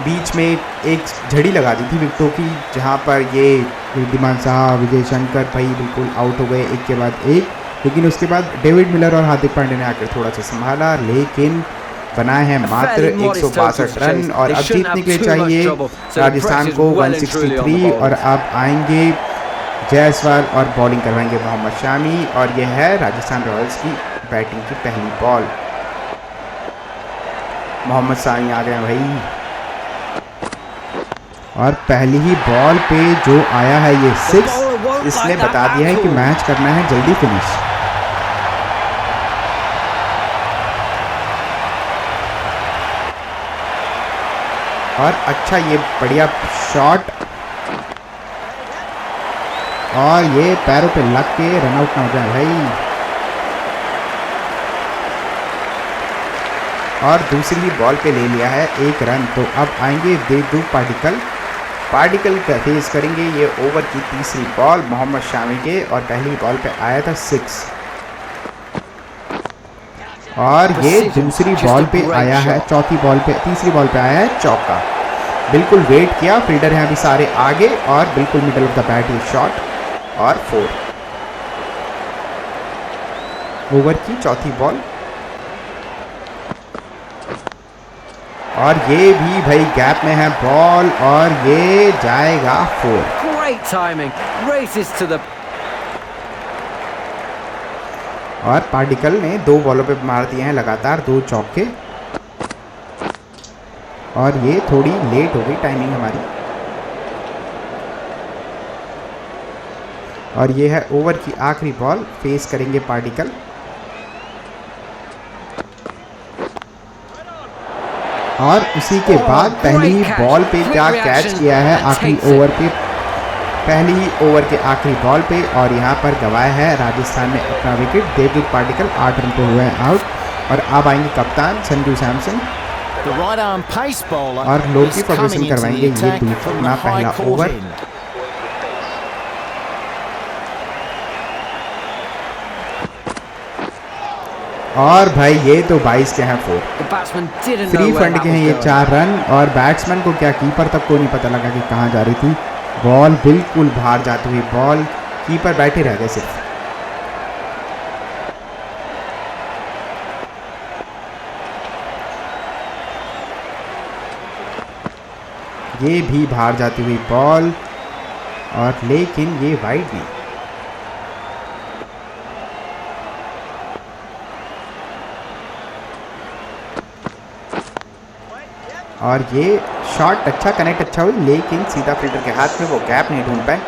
बीच में एक झड़ी लगा दी थी विकेटों की, जहाँ पर ये रिद्धिमान साहब, विजय शंकर भाई बिल्कुल आउट हो गए एक के बाद एक। लेकिन उसके बाद डेविड मिलर और हार्दिक पांड्या ने आकर थोड़ा सा संभाला, लेकिन बनाए हैं मात्र 162 रन। और अब जीतने के लिए चाहिए राजस्थान को 163। और अब आएंगे जायसवाल और बॉलिंग करवाएंगे मोहम्मद शामी। और यह है राजस्थान रॉयल्स की बैटिंग की पहली बॉल। मोहम्मद शामी आ गए भाई, और पहली ही बॉल पे जो आया है ये 6, इसने बता दिया है कि मैच करना है जल्दी फिनिश। और अच्छा ये बढ़िया शॉट, और ये पैरों पे लग के रन आउट ना हो जाए भाई। और दूसरी बॉल पे ले लिया है 1 रन। तो अब आएंगे देवदूत पार्टिकल का फेस करेंगे ये ओवर की तीसरी बॉल मोहम्मद शामी के, और पहली बॉल पे आया था 6, और ये दूसरी बॉल पे आया है, चौथी बॉल पे, तीसरी बॉल पे आया है चौका। बिल्कुल वेट किया, फील्डर हैं अभी सारे आगे, और बिल्कुल मिडल ऑफ द बैट ये शॉट, और 4। ओवर की चौथी बॉल, और ये भी भाई गैप में है बॉल, और ये जाएगा 4। Great timing. Races to the. और पार्टिकल ने 2 बॉलों पे मार दिए हैं लगातार 2 चौके, और ये थोड़ी लेट हो गई टाइमिंग हमारी। और ये है ओवर की आखिरी बॉल, फेस करेंगे पार्टिकल। और उसी के बाद पहली बॉल पे क्या कैच किया है आखिरी ओवर पे, पहली ओवर के आखिरी बॉल पे, और यहाँ पर गवाया है राजस्थान ने अपना विकेट। देवदूत पार्टिकल 8 रन पे हुए हैं आउट, और अब आएंगे कप्तान संजू सैमसन, और लोग की फॉर्मेशन करवाएंगे ये दूसरा पहला ओवर। और भाई ये तो 22 के हैं 4, फ्री फंड के हैं ये 4 रन, और बैट्समैन को क्या कीपर तक को नहीं पता लगा कि कहाँ जा रही थी बॉल। बिल्कुल बाहर जाती हुई बॉल, कीपर बैठे रह गए सिर्फ। ये भी बाहर जाती हुई बॉल, और लेकिन ये वाइड नहीं। और ये शॉट अच्छा कनेक्ट अच्छा हुई, लेकिन सीधा फील्डर के हाथ में, वो गैप नहीं ढूंढ पाए।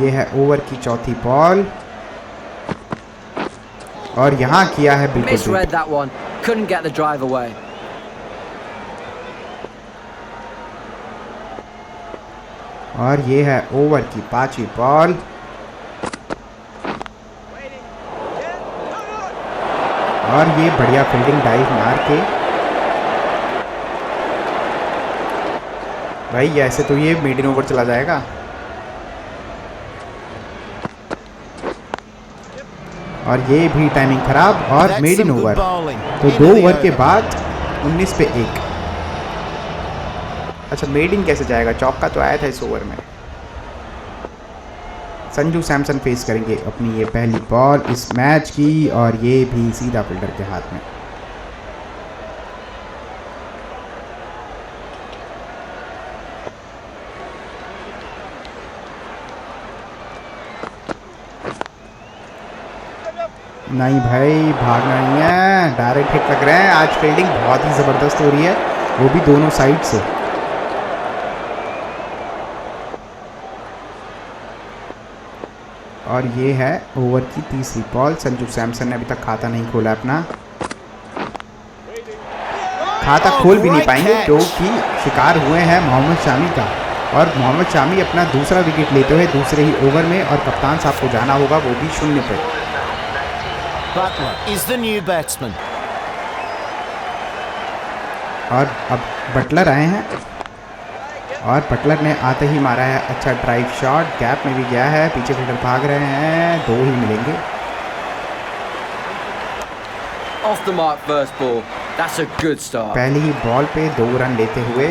ये है ओवर की चौथी बॉल, और यहाँ किया है बिल्कुल। Misread that one. Couldn't get the drive away. और ये है ओवर की 5वीं बॉल, और ये बढ़िया फील्डिंग डाइव मार के, भाई ऐसे तो ये मीडियम ओवर चला जाएगा। और ये भी टाइमिंग खराब, और मीडियम ओवर। तो 2 ओवर के बाद 19 पे 1। अच्छा मेडिन कैसे जाएगा, चौका तो आया था इस ओवर में। संजू सैमसन फेस करेंगे अपनी ये पहली बॉल इस मैच की, और ये भी सीधा फील्डर के हाथ में। नहीं भाई भागना नहीं है, डायरेक्ट हिट लग रहे हैं। आज फील्डिंग बहुत ही ज़बरदस्त हो रही है, वो भी दोनों साइड से। और ये है ओवर की तीसरी बॉल। संजू सैमसन ने अभी तक खाता नहीं खोला अपना, खाता खोल भी नहीं पाएंगे क्योंकि शिकार हुए हैं मोहम्मद शामी का। और मोहम्मद शामी अपना दूसरा विकेट लेते हुए दूसरे ही ओवर में, और कप्तान साहब को जाना होगा वो भी 0 पे। और अब बटलर आए हैं, और बटलर ने आते ही मारा है अच्छा ड्राइव शॉट, गैप में भी गया है, पीछे फील्डर भाग रहे हैं, 2 ही मिलेंगे। Off the mark first ball. That's a good start. पहली ही बॉल पे 2 रन लेते हुए।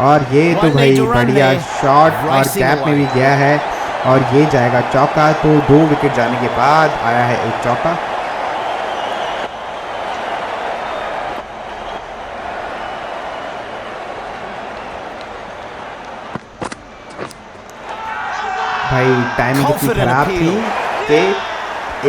और ये तो भाई बढ़िया शॉट, और गैप में भी गया है, और ये जाएगा चौका। तो 2 विकेट जाने के बाद आया है एक चौका। भाई टाइमिंग इतनी खराब थी कि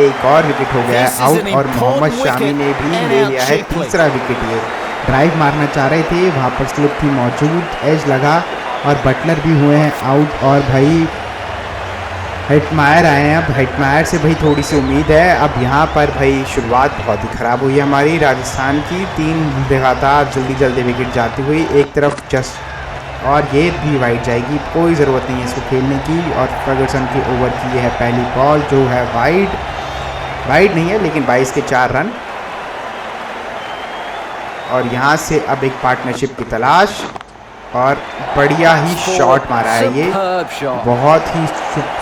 एक और विकेट हो गया है आउट, और मोहम्मद शामी ने भी ले लिया है तीसरा विकेट। ये ड्राइव मारना चाह रहे थे, वहाँ पर स्लिप थी मौजूद, एज लगा, और बटलर भी हुए हैं आउट। और भाई हेटमायर आए हैं। अब हेटमायर से भाई थोड़ी सी उम्मीद है। अब यहाँ पर भाई शुरुआत बहुत ही ख़राब हुई है हमारी राजस्थान की। 3 लगातार जल्दी विकेट जाती हुई एक तरफ जस्ट, और ये भी वाइड जाएगी, कोई ज़रूरत नहीं है इसको खेलने की। और फर्गसन के ओवर की ये है पहली बॉल जो है वाइड नहीं है लेकिन 22 के 4 रन। और यहाँ से अब एक पार्टनरशिप की तलाश, और बढ़िया ही शॉट मारा है ये, Superb shot. बहुत ही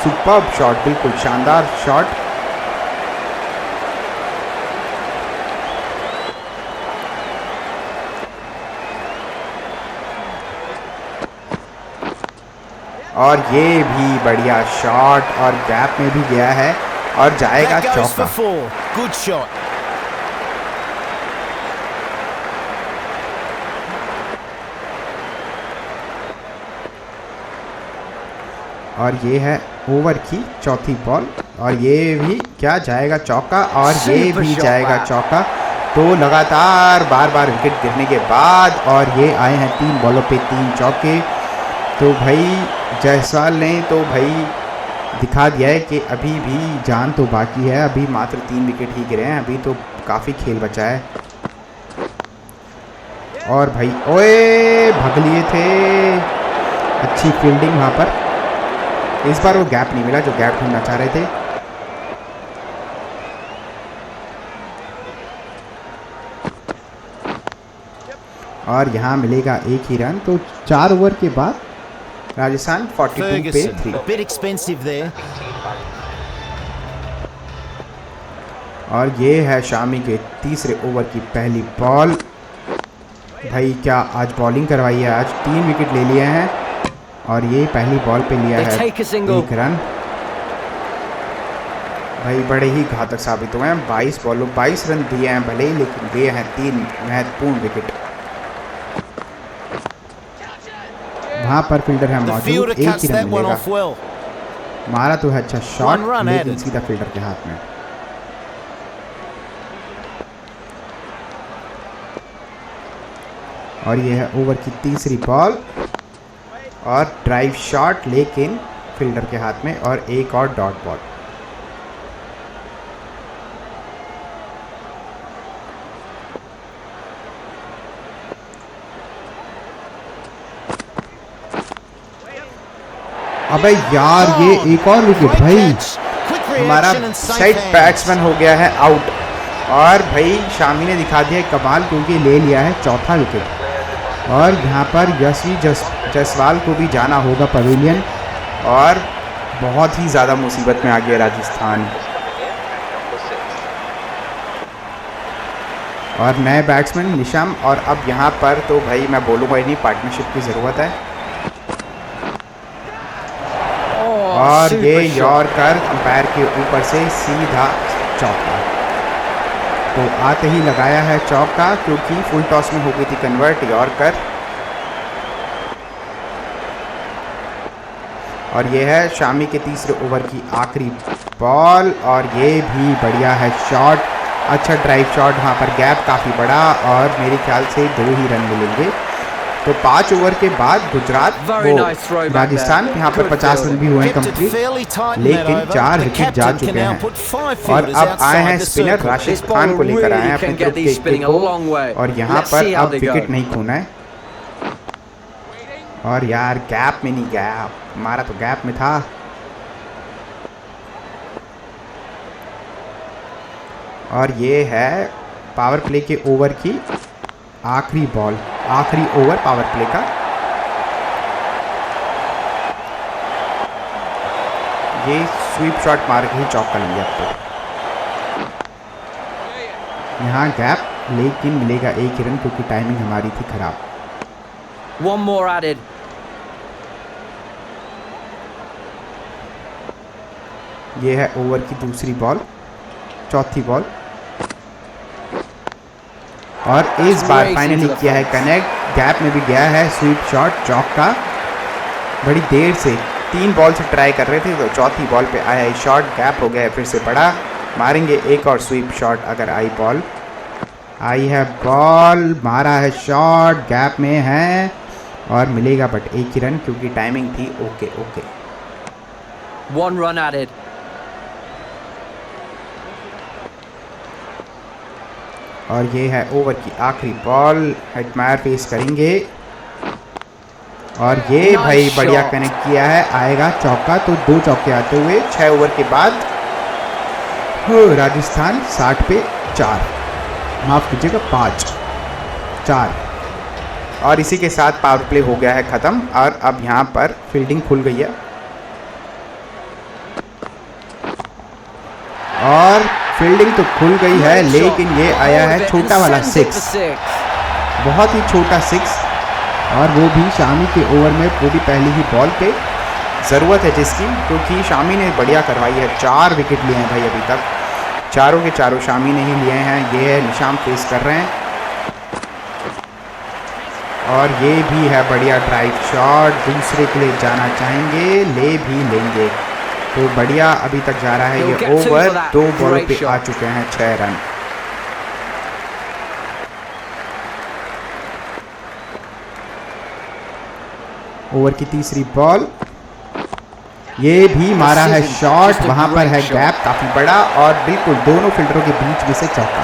सुपर्ब शॉट, बिल्कुल शानदार शॉट। और ये भी बढ़िया शॉट, और गैप में भी गया है और जाएगा That goes for चौका। 4. Good shot. और ये है ओवर की चौथी बॉल, और ये भी क्या जाएगा चौका, और ये Super भी shot, जाएगा wow. चौका। तो लगातार बार विकेट गिरने के बाद, और ये आए हैं 3 बॉलों पे 3 चौके। तो भाई जायसवाल ने तो भाई दिखा दिया है कि अभी भी जान तो बाकी है। अभी मात्र 3 विकेट ही गिरे हैं, अभी तो काफ़ी खेल बचा है। और भाई ओए भग लिए थे, अच्छी फील्डिंग वहाँ पर। इस बार वो गैप नहीं मिला जो गैप ढूंढना चाह रहे थे। और यहाँ मिलेगा 1 ही रन। तो 4 ओवर के बाद राजस्थान 42 पे Ferguson. 3। A bit expensive there. और ये है शामी के तीसरे ओवर की पहली बॉल। भाई क्या आज बॉलिंग करवाई है, आज 3 विकेट ले लिए हैं, और ये पहली बॉल पे लिया They है take a single. 1 रन। भाई बड़े ही घातक साबित हुए हैं। 22 बॉलों 22 रन दिए हैं भले ही, लेकिन दिए हैं 3 महत्वपूर्ण विकेट। वहाँ पर फील्डर है The मौजूद, fielder 1 cuts he run that one मिलेगा। off well. मारा तो है अच्छा शॉट, One run लेकिन added. सीधा फील्डर के हाथ में। और ये है ओवर की तीसरी बॉल, और ड्राइव शॉट लेकिन फील्डर के हाथ में, और एक और डॉट बॉल। अबे यार ये एक और विकेट Great भाई। catch. Quick हमारा reaction and safe side hands. Batsman हो गया है आउट, और भाई शामी ने दिखा दिया है कमाल, क्योंकि ले लिया है चौथा विकेट। और यहाँ पर यशवी जायसवाल को भी जाना होगा पवेलियन, और बहुत ही ज़्यादा मुसीबत में आ गया राजस्थान। और नए बैट्समैन निशम, और अब यहाँ पर तो भाई मैं बोलूँगा ही नहीं, पार्टनरशिप की ज़रूरत है। Oh, और super ये shot. यॉर्कर अंपायर के ऊपर से सीधा चौका। तो आते ही लगाया है चौका, क्योंकि फुल टॉस में हो गई थी कन्वर्ट यॉर्कर। और ये है शामी के तीसरे ओवर की आखिरी बॉल, और ये भी बढ़िया है शॉट, अच्छा ड्राइव शॉट। वहाँ पर गैप काफ़ी बड़ा, और मेरे ख्याल से 2 ही रन मिलेंगे। तो 5 ओवर के बाद Gujarat Very nice throw back Rajasthan there. यहाँ पर Good 50 रन भी हुए हैं Kept it complete, fairly tight in that लेकिन over. 4 The विकेट जा captain चुके can now हैं। put 5 और fielders अब आए हैं outside the spinner circle. Rashid This ball Khan को लेकर आए really हैं अपने can ग्रुप get के these एक spinning a को, long way. और यहाँ Let's पर see how अब they विकेट go. नहीं खोना है। और यार गैप में नहीं, गैप मारा तो गैप में था। और ये है पावर प्ले के ओवर की आखिरी बॉल, आखिरी ओवर पावर प्ले का। ये स्वीप शॉट मार के ही चौका लिया अब तो। यहाँ गैप, लेकिन मिलेगा 1 ही रन, क्योंकि टाइमिंग हमारी थी खराब। One more added. ये है ओवर की दूसरी बॉल, चौथी बॉल, और इस बार फाइनली किया है कनेक्ट। गैप में भी गया है स्वीप शॉट चौका। बड़ी देर से 3 बॉल से ट्राई कर रहे थे, तो चौथी बॉल पे आया है शॉट, गैप हो गया है फिर से बड़ा। मारेंगे एक और स्वीप शॉट अगर आई बॉल। आई है बॉल, मारा है शॉट, गैप में है, और मिलेगा बट 1 ही रन, क्योंकि टाइमिंग थी ओके। 1 run added. और ये है ओवर की आखिरी बॉल, हेटमायर फेस करेंगे और ये भाई बढ़िया कनेक्ट किया है, आएगा चौका। तो 2 चौके आते हुए 6 ओवर के बाद राजस्थान 60 पे 4, माफ कीजिएगा 5-4। और इसी के साथ पावर प्ले हो गया है ख़त्म और अब यहाँ पर फील्डिंग खुल गई है और फील्डिंग तो खुल गई है, लेकिन ये आया है छोटा वाला 6, बहुत ही छोटा 6 और वो भी शामी के ओवर में, वो भी पहली ही बॉल पे। ज़रूरत है जिसकी, क्योंकि शामी ने बढ़िया करवाई है। 4 विकेट लिए हैं भाई अभी तक, चारों के चारों शामी ने ही लिए हैं। ये है निशाम फेस कर रहे हैं और ये भी है बढ़िया ड्राइव शॉट, दूसरे के लिए जाना चाहेंगे, ले भी लेंगे। तो बढ़िया अभी तक जा रहा है ये ओवर। 2 बॉलों पे आ चुके हैं 6 रन। ओवर की तीसरी बॉल, ये भी मारा है शॉट, वहां पर है गैप काफी बड़ा और बिल्कुल दोनों फील्डरों के बीच में से चौका।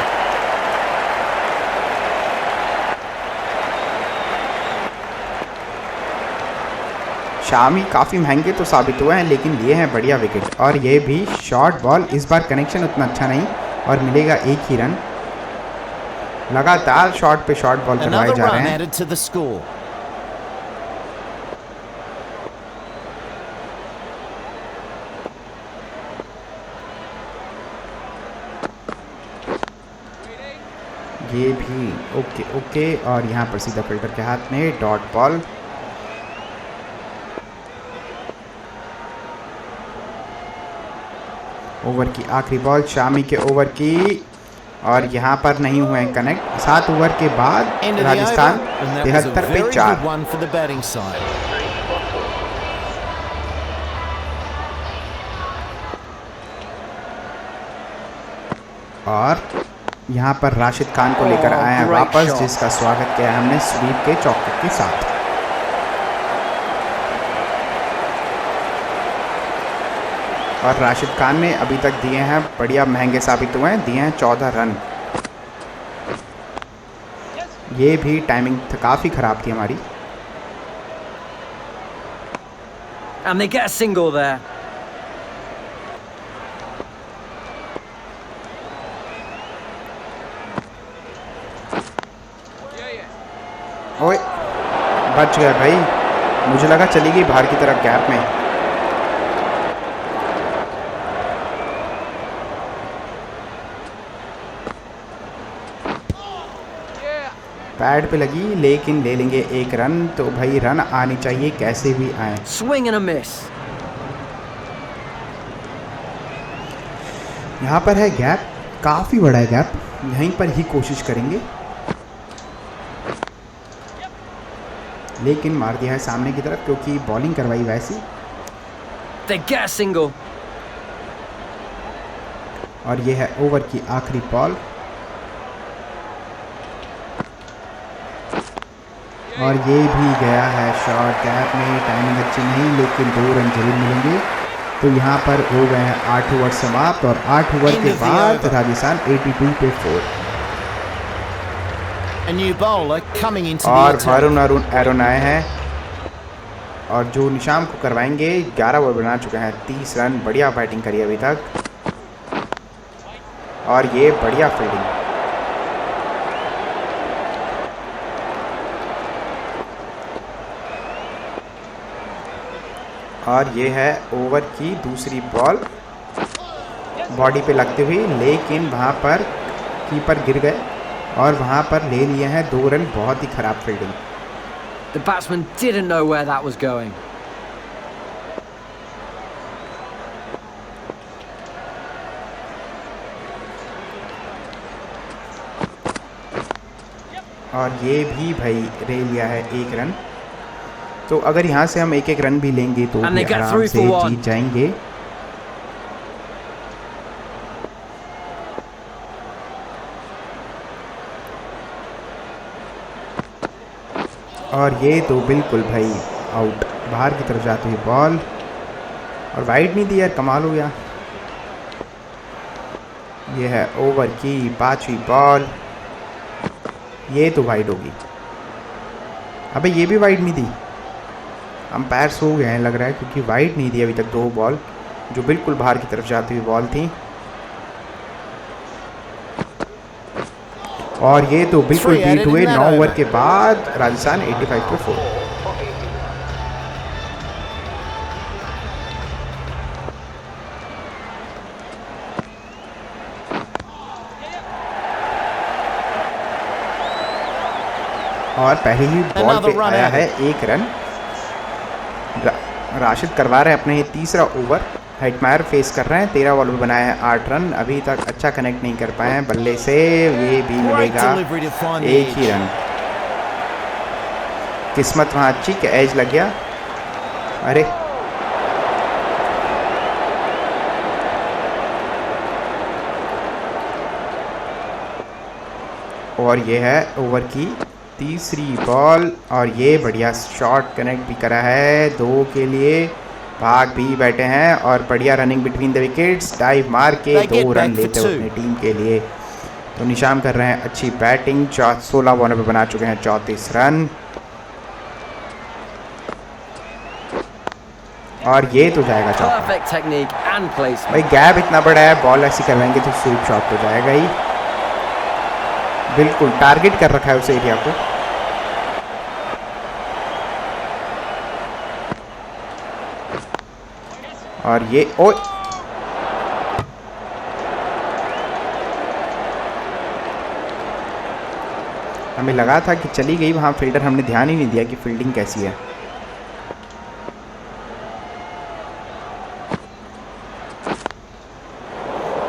शामी काफ़ी महंगे तो साबित हुए हैं, लेकिन लिए हैं बढ़िया विकेट। और ये भी शॉर्ट बॉल, इस बार कनेक्शन उतना अच्छा नहीं और मिलेगा 1 ही रन। लगातार शॉट पे शॉट बॉल करवाए जा रहे हैं। ये भी ओके और यहाँ पर सीधा फील्डर के हाथ में डॉट बॉल। ओवर की आखिरी बॉल शामी के ओवर की और यहाँ पर नहीं हुए कनेक्ट। 7 ओवर के बाद राजस्थान 73 पे 4। और यहाँ पर राशिद खान को लेकर आए हैं वापस, जिसका स्वागत किया हमने स्वीप के चौके के साथ। और राशिद खान ने अभी तक दिए हैं, बढ़िया महंगे साबित हुए हैं, दिए हैं 14 रन। ये भी टाइमिंग काफ़ी ख़राब थी हमारी। And they get a single there. ओए बच गया भाई, मुझे लगा चली गई बाहर की तरफ गैप में। पैड पे लगी, लेकिन ले लेंगे 1 रन। तो भाई रन आने चाहिए कैसे भी आए। Swing and a miss. यहाँ पर है गैप, काफ़ी बड़ा है गैप, यहीं पर ही कोशिश करेंगे, लेकिन मार दिया है सामने की तरफ क्योंकि बॉलिंग करवाई वैसी। They get a single. और ये है ओवर की आखिरी बॉल और ये भी गया है शॉर्ट गैप में। टाइमिंग अच्छी नहीं, लेकिन 2 रन जरूर मिलेंगे। तो यहाँ पर हो गए हैं 8 ओवर समाप्त और 8 ओवर के बाद राजस्थान 82 पे 4। और वरुण एरोन आए हैं और जो निशाम को करवाएंगे। 11 ओवर बना चुके हैं, 30 रन। बढ़िया बैटिंग करी अभी तक और ये बढ़िया फील्डिंग। और ये है ओवर की दूसरी बॉल, बॉडी पे लगती हुई, लेकिन वहाँ पर कीपर गिर गए और वहाँ पर ले लिए हैं 2 रन। बहुत ही ख़राब fielding. The batsman didn't know where that was going. और ये भी भाई ले लिया है 1 रन। तो अगर यहाँ से हम 1-1 रन भी लेंगे तो भी आराम से जीत जाएंगे। और ये तो बिल्कुल भाई आउट, बाहर की तरफ जाती हुई बॉल और वाइड नहीं दी यार, कमाल हो गया। ये है ओवर की 5वीं बॉल, ये तो वाइड होगी। अबे ये भी वाइड नहीं दी, अंपायर सो गए हैं लग रहा है, क्योंकि वाइड नहीं दी अभी तक 2 बॉल जो बिल्कुल बाहर की तरफ जाती हुई बॉल थी। और ये तो बिल्कुल बीट हुए 9 ओवर के बाद राजस्थान 85 पे 4। और पहले ही बॉल पे आया है 1 रन। राशिद करवा रहे हैं अपने ये तीसरा ओवर। हेटमायर फेस कर रहे हैं, 13 बॉल पे बनाया है 8 रन। अभी तक अच्छा कनेक्ट नहीं कर पाए हैं बल्ले से, ये भी मिलेगा 1 ही रन। किस्मत वहाँ अच्छी कि एज लग गया। अरे और ये है ओवर की तीसरी बॉल, और ये बढ़िया शॉट कनेक्ट भी करा है 2 के लिए। भाग भी बैठे हैं और बढ़िया running between the wickets, dive मार के 2 रन लेते हुए अपनी टीम के लिए। तो निशान कर रहे हैं अच्छी बैटिंग, 16 बॉलों पे बना चुके हैं 34 रन। और ये तो जाएगा चौका। भाई गैप इतना बड़ा है, बॉल ऐसी करवाएंगे तो स्वीप शॉट तो जाएगा ही। बिल्कुल टारगेट कर रखा है उस एरिया को। और ये ओ हमें लगा था कि चली गई वहाँ फील्डर, हमने ध्यान ही नहीं दिया कि फील्डिंग कैसी है।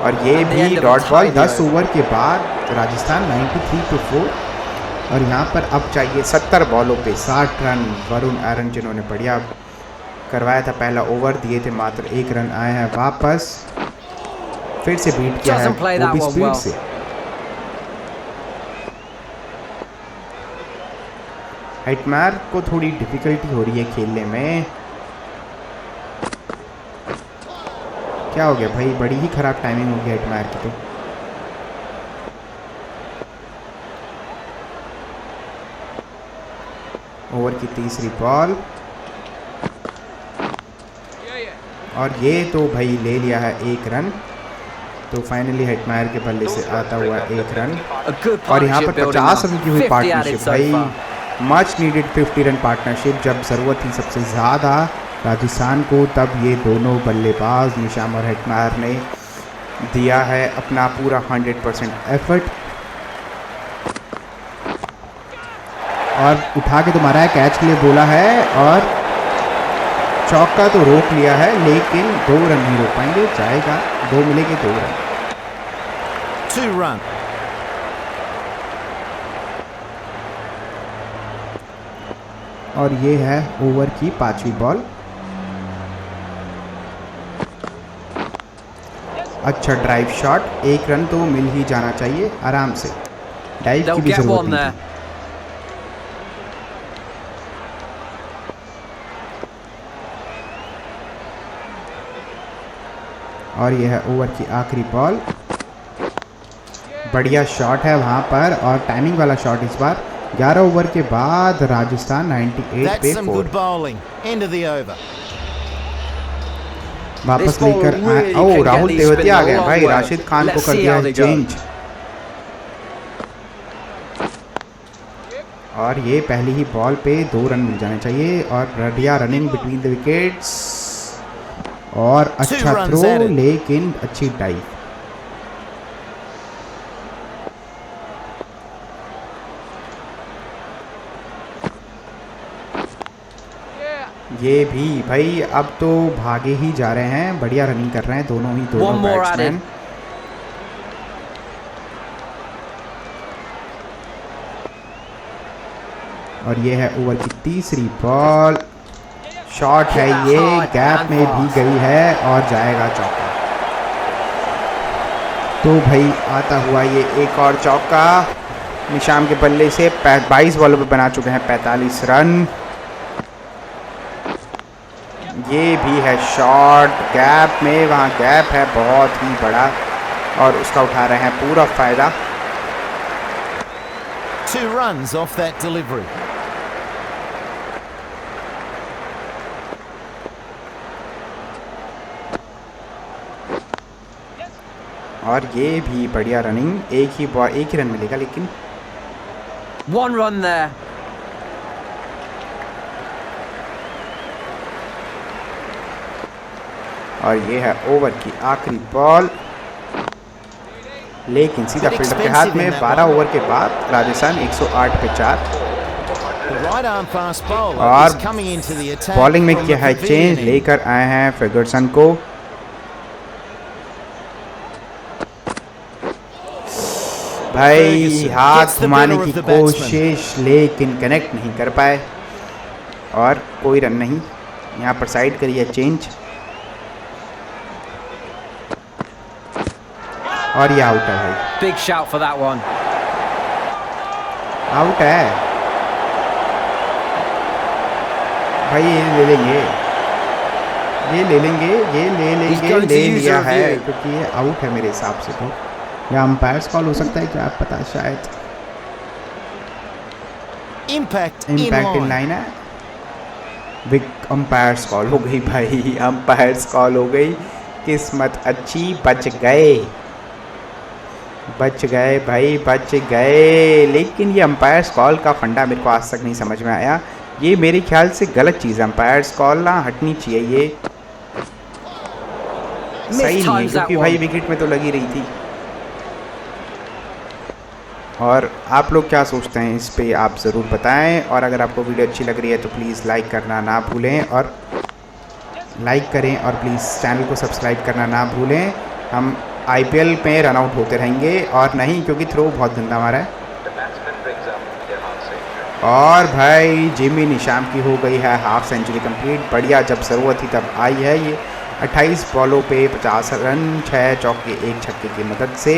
और ये भी डॉट बॉल 10 ओवर के बाद राजस्थान 93 पे 4। और यहाँ पर अब चाहिए 70 बॉलों पे 60 रन। वरुण आर्यन जिन्होंने बढ़िया करवाया था पहला ओवर, दिए थे मात्र 1 रन, आए हैं वापस, फिर से बीट किया है वो भी स्पीड से। हेटमायर को थोड़ी डिफिकल्टी हो रही है खेलने में। क्या हो गया भाई, बड़ी ही खराब टाइमिंग हो गई हेटमायर की। तो ओवर की तीसरी बॉल, और ये तो भाई ले लिया है 1 रन। तो फाइनली हेटमायर के बल्ले से आता हुआ 1 रन। और यहाँ पर 50 रन की हुई पार्टनरशिप, भाई मच नीडेड 50 रन पार्टनरशिप। जब ज़रूरत थी सबसे ज़्यादा राजस्थान को, तब ये दोनों बल्लेबाज निशाम और हेटमायर ने दिया है अपना पूरा 100% एफर्ट। और उठा के तो मारा है, कैच के लिए बोला है, और चौका तो रोक लिया है, लेकिन 2 रन नहीं रोक पाएंगे। जाएगा 2 मिलेंगे, 2 रन। 2 रन। और ये है ओवर की 5वीं बॉल। अच्छा ड्राइव शॉट, 1 रन तो मिल ही जाना चाहिए आराम से, डाइव की भी जरूरत नहीं थी। और यह है ओवर की आखिरी बॉल, बढ़िया शॉट है वहाँ पर, और टाइमिंग वाला शॉट इस बार। 11 ओवर के बाद राजस्थान 98 पे 4। वापस लेकर आए, ओ राहुल तेवतिया आ गया भाई, राशिद खान को कर दिया चेंज। और ये पहली ही बॉल पे 2 रन मिल जाने चाहिए। और बढ़िया रनिंग बिटवीन द विकेट्स, और अच्छा थ्रो, लेकिन अच्छी डाइव। ये भी भाई अब तो भागे ही जा रहे हैं, बढ़िया रनिंग कर रहे हैं दोनों बैट्समैन। और ये है ओवर की तीसरी बॉल, शॉट है ये, गैप में भी गई है और जाएगा चौका। तो भाई आता हुआ ये एक और चौका निशाम के बल्ले से। 22 बॉलों पे बना चुके हैं 45 रन। ये भी है शॉट गैप में, वहाँ गैप है बहुत ही बड़ा और उसका उठा रहे हैं पूरा फ़ायदा। 2 runs off that delivery. और ये भी बढ़िया रनिंग, एक ही रन मिलेगा लेकिन 1 run there. और ये है ओवर की आखिरी बॉल, लेकिन सीधा फील्डर के हाथ में। 12 ओवर के बाद राजस्थान 108 पे 4। The right arm fast bowler और is coming into the attack. Bowling में from किया the है pavilion चेंज, end. लेकर आए हैं फर्गुसन को। भाई Ferguson हाथ gets the घुमाने better की of the batsman. कोशिश लेकिन कनेक्ट नहीं कर पाए और कोई रन नहीं। यहाँ पर साइड करिए चेंज और ये आउट है भाई, Big shout for that one. Out है भाई। ये ले लेंगे, ये ले लेंगे, ये ले He's लेंगे, going to ले use लिया a है review. क्योंकि ये आउट है मेरे हिसाब से। तो या अंपायर्स कॉल हो सकता है, क्या आप पता, शायद Impact impact in in line. Line है। बिग अंपायर्स कॉल हो गई भाई, अंपायर्स कॉल हो गई। किस्मत अच्छी, बच गए, बच गए भाई, बच गए। लेकिन ये अंपायर्स कॉल का फंडा मेरे को आज तक नहीं समझ में आया। ये मेरे ख्याल से गलत चीज़ है, अंपायर्स कॉल ना हटनी चाहिए, ये सही नहीं है Mistimes that क्योंकि भाई one. विकेट में तो लगी रही थी। और आप लोग क्या सोचते हैं इस पे आप ज़रूर बताएं, और अगर आपको वीडियो अच्छी लग रही है तो प्लीज़ लाइक करना ना भूलें, और लाइक करें और प्लीज़ चैनल को सब्सक्राइब करना ना भूलें। हम आईपीएल में रन आउट होते रहेंगे और नहीं, क्योंकि थ्रो बहुत गंदा मारा है। और भाई जिमी निशाम की हो गई है हाफ सेंचुरी कंप्लीट, बढ़िया, जब ज़रूरत थी तब आई है ये। 28 बॉलों पे 50 रन, 6 चौके 1 छक्के की मदद से,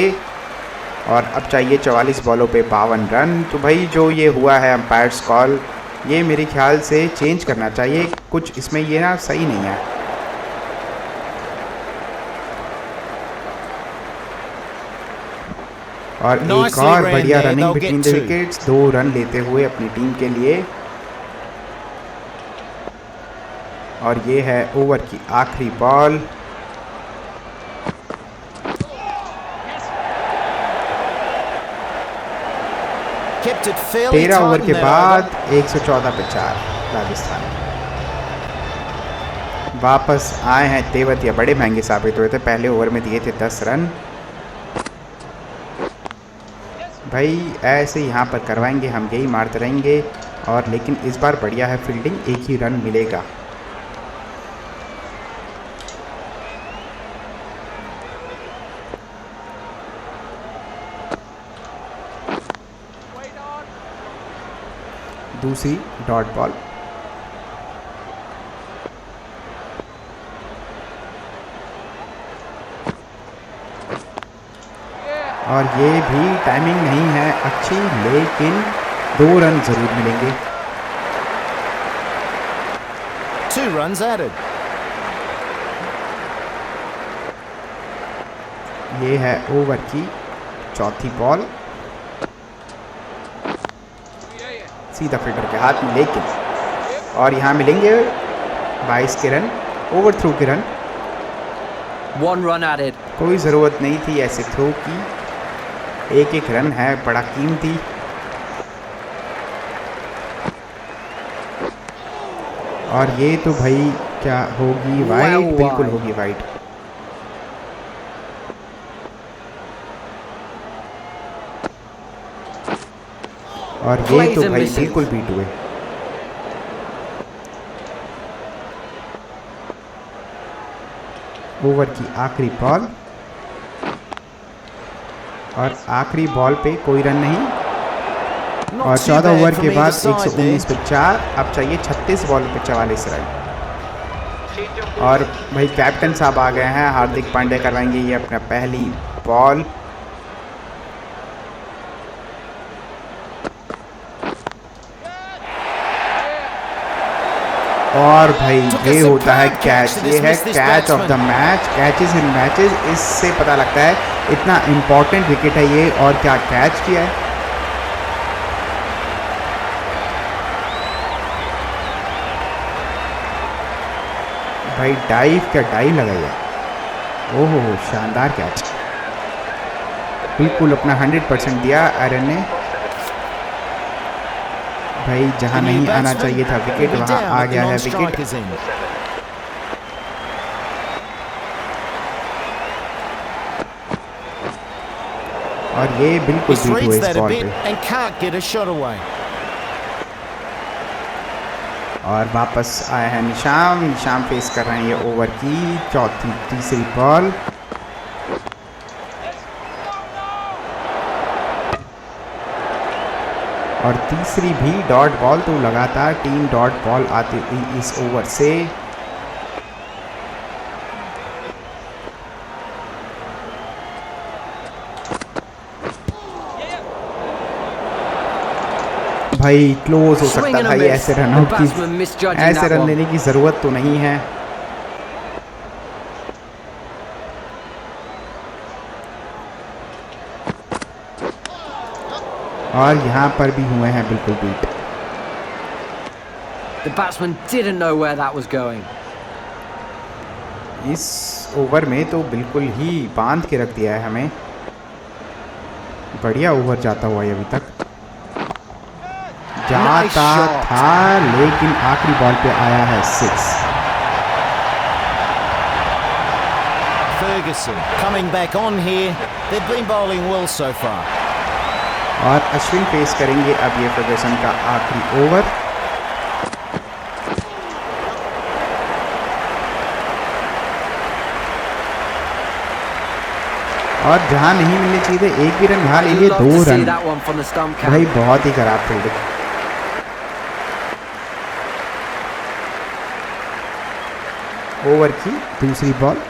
और अब चाहिए 44 बॉलों पे 52 रन। तो भाई जो ये हुआ है अंपायर्स कॉल, ये मेरे ख्याल से चेंज करना चाहिए, कुछ इसमें ये ना सही नहीं है। और एक Nicely और ran बढ़िया there, running they'll between the get two. Wickets, 2 run लेते हुए अपनी टीम के लिए। और ये है ओवर की आखिरी ball, Kept it fairly 13 tight over in के that बाद over. 114 पे 4 राजस्थान। वापस आए हैं तेवतिया, बड़े महंगे साबित हुए थे, पहले ओवर में दिए थे 10 रन। भाई ऐसे यहाँ पर करवाएंगे हम, यही मारते रहेंगे। और लेकिन इस बार बढ़िया है फील्डिंग, एक ही रन मिलेगा। दूसरी डॉट बॉल, और ये भी टाइमिंग नहीं है अच्छी, लेकिन 2 रन ज़रूर मिलेंगे। 2 runs added. ये है ओवर की चौथी बॉल, सीधा फील्डर के हाथ में, लेकिन और यहाँ मिलेंगे 22 के रन, ओवर थ्रो के रन। 1 run added. कोई ज़रूरत नहीं थी ऐसे थ्रो की, एक एक रन है बड़ा कीमती। और ये तो भाई क्या होगी, वाइड, Well बिल्कुल wide. होगी वाइड। और ये Plays तो and भाई misses. बिल्कुल बीट हुए। ओवर की आखिरी बॉल, और आखिरी बॉल पे कोई रन नहीं। Not और too 14 bad ओवर from के either बाद side 119 there. पे 4, अब चाहिए 36 बॉल पे 44 रन। और भाई कैप्टन साहब आ गए हैं, हार्दिक पांड्या करवाएंगे ये अपना पहली बॉल। और भाई ये होता है कैच, ये है catch of the match. Catches in matches, इससे पता लगता है इतना इम्पोर्टेंट विकेट है ये, और क्या कैच किया है। भाई डाइव, क्या डाइव लगाई है। ओहो, शानदार कैच, बिल्कुल अपना 100% दिया एरन ने। भाई जहां नहीं आना चाहिए था विकेट, वहां आ गया है विकेट। और ये बिल्कुल बीट हुए इस बॉल पे। और वापस आया है निशाम। निशाम फेस कर रहे हैं ये ओवर की तीसरी बॉल। और तीसरी भी डॉट बॉल, तो लगातार 3 डॉट बॉल आती हुई इस ओवर से। भाई क्लोज हो सकता था ये, ऐसे रन आउट की, ऐसे रन लेने की जरूरत तो नहीं है। और यहाँ पर भी हुए हैं बिल्कुल beat. The batsman didn't know where that was going. इस ओवर में तो बिल्कुल ही बांध के रख दिया है हमें। बढ़िया ओवर जाता हुआ है अभी तक, जाता था, लेकिन आखिरी बॉल पे आया है 6। Ferguson coming back on here. They've been bowling well so far. और अश्विन पेश करेंगे अब ये फर्गसन का आखिरी ओवर। और जहां नहीं मिलने चाहिए थे, एक भी रन यहाँ ले लिए, 2 रन। भाई बहुत ही खराब फील्डिंग। ओवर की दूसरी बॉल।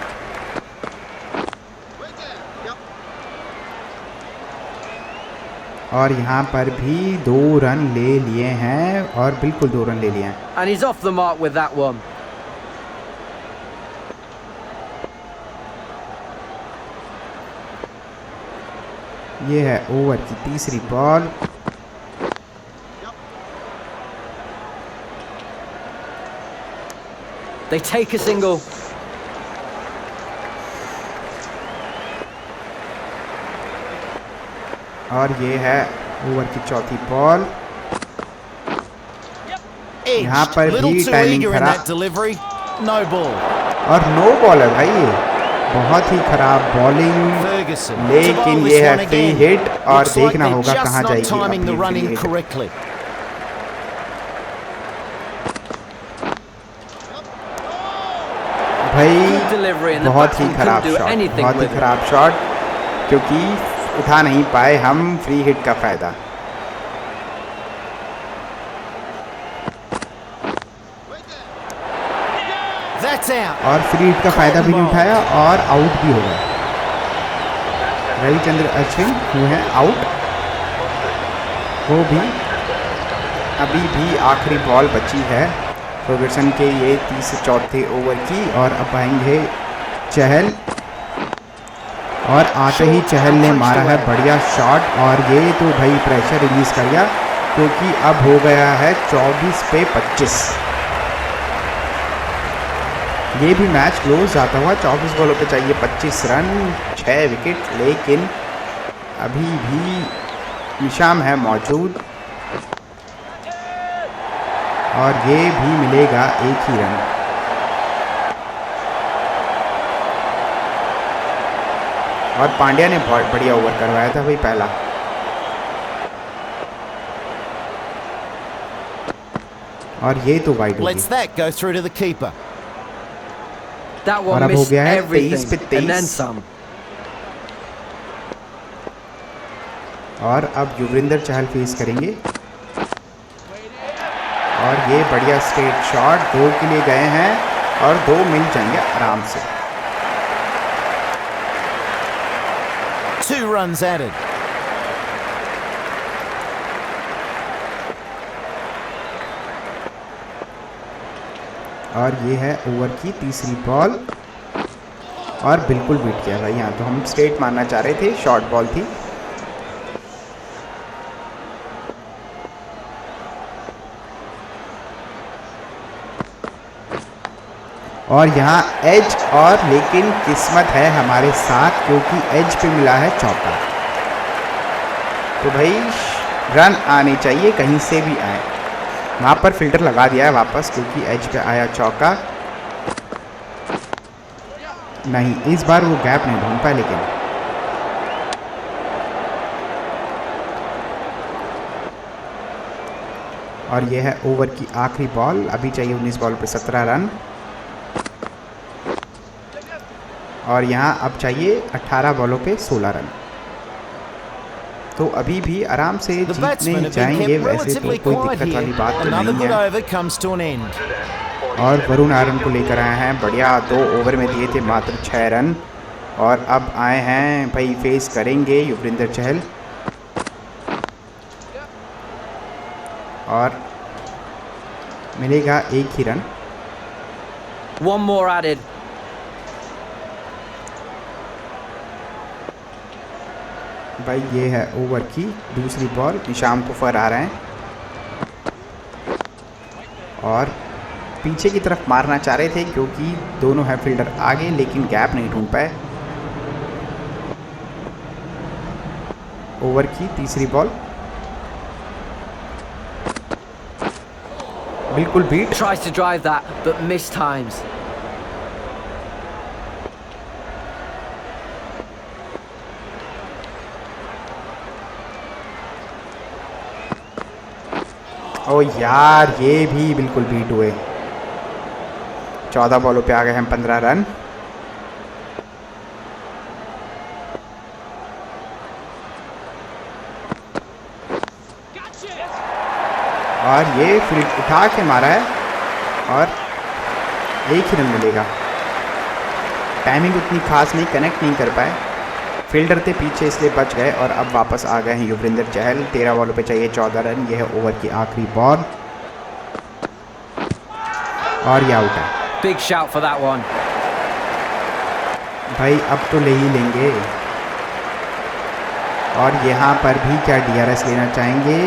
और यहाँ पर भी 2 रन ले लिए हैं, और बिल्कुल 2 रन ले लिए हैं। And he's off the mark with that one. ये है ओवर की तीसरी ball. They take a single. और ये है ओवर की चौथी बॉल। यहाँ पर भी टाइमिंग खराब, और नो बॉल है भाई, ये बहुत ही खराब बॉलिंग। लेकिन ये है फ्री हिट, और देखना होगा कहाँ जाएगी हिट। भाई बहुत ही खराब शॉट, बहुत ही खराब शॉट, क्योंकि उठा नहीं पाए हम फ्री हिट का फायदा। और फ्री हिट का फायदा भी नहीं उठाया, और आउट भी हो गया। रविचंद्र अश्विन हुए हैं आउट। वो भी अभी भी आखिरी बॉल बची है फर्गसन के ये 34 ओवर की। और अब आएंगे चहल, और आते ही चहल ने मारा है बढ़िया शॉट, और ये तो भाई प्रेशर रिलीज कर गया, क्योंकि अब हो गया है 24 पे 25। ये भी मैच क्लोज जाता हुआ। 24 बॉलों पे चाहिए 25 रन, 6 विकेट, लेकिन अभी भी निशाम है मौजूद, और ये भी मिलेगा 1 ही रन। और पांड्या ने बहुत बढ़िया ओवर करवाया था भाई पहला। और ये तो वाइड हो गई, और अब हो गया है 23 पे 23। और अब युवरेंद्र चहल फेस करेंगे, और ये बढ़िया स्ट्रेट शॉट 2 के लिए गए हैं, और 2 मिल जाएंगे आराम से। 2 runs added. और ये है ओवर की तीसरी बॉल और बिल्कुल बीट किया भाई। यहाँ तो हम स्ट्रेट मारना चाह रहे थे, शॉर्ट बॉल थी। और यहाँ एज, और लेकिन किस्मत है हमारे साथ क्योंकि एज पे मिला है चौका। तो भाई रन आने चाहिए, कहीं से भी आए। वहाँ पर फिल्टर लगा दिया है वापस क्योंकि एज पे आया चौका। नहीं, इस बार वो गैप नहीं ढूंढ पाया लेकिन। और ये है ओवर की आखिरी बॉल। अभी चाहिए 19 बॉल पे 17 रन। और यहाँ अब चाहिए 18 बॉलों पे 16 रन। तो अभी भी आराम से The जीतने batsmen have been जाएंगे, kept वैसे तो relatively कोई quiet दिक्कत वाली here. बात तो Another नहीं good है। over comes to an end. और वरुण आर्यन को लेकर आए हैं, बढ़िया 2 ओवर में दिए थे मात्र 6 रन। और अब आए हैं भाई, फेस करेंगे युजवेंद्र चहल। और मिलेगा 1 ही रन। One more added. भाई ये है ओवर की दूसरी बॉल। निशाम कुफर आ रहे हैं और पीछे की तरफ मारना चाह रहे थे क्योंकि दोनों है फील्डर आगे, लेकिन गैप नहीं ढूंढ पाए। ओवर की तीसरी बॉल बिल्कुल beat. Tries to drive that, but missed times. ओ यार, ये भी बिल्कुल बीट हुए। 14 बॉलों पे आ गए हम 15 रन। और ये फील्ड उठा के मारा है और 1 ही रन मिलेगा। टाइमिंग उतनी खास नहीं, कनेक्ट नहीं कर पाए, फील्डर थे पीछे इसलिए बच गए। और अब वापस आ गए हैं युजवेंद्र चहल। 13 बॉलों पे चाहिए 14 रन। ये है ओवर की आखिरी बॉल और ये आउट है। Big shout for that one. भाई अब तो ले ही लेंगे। और यहाँ पर भी क्या DRS लेना चाहेंगे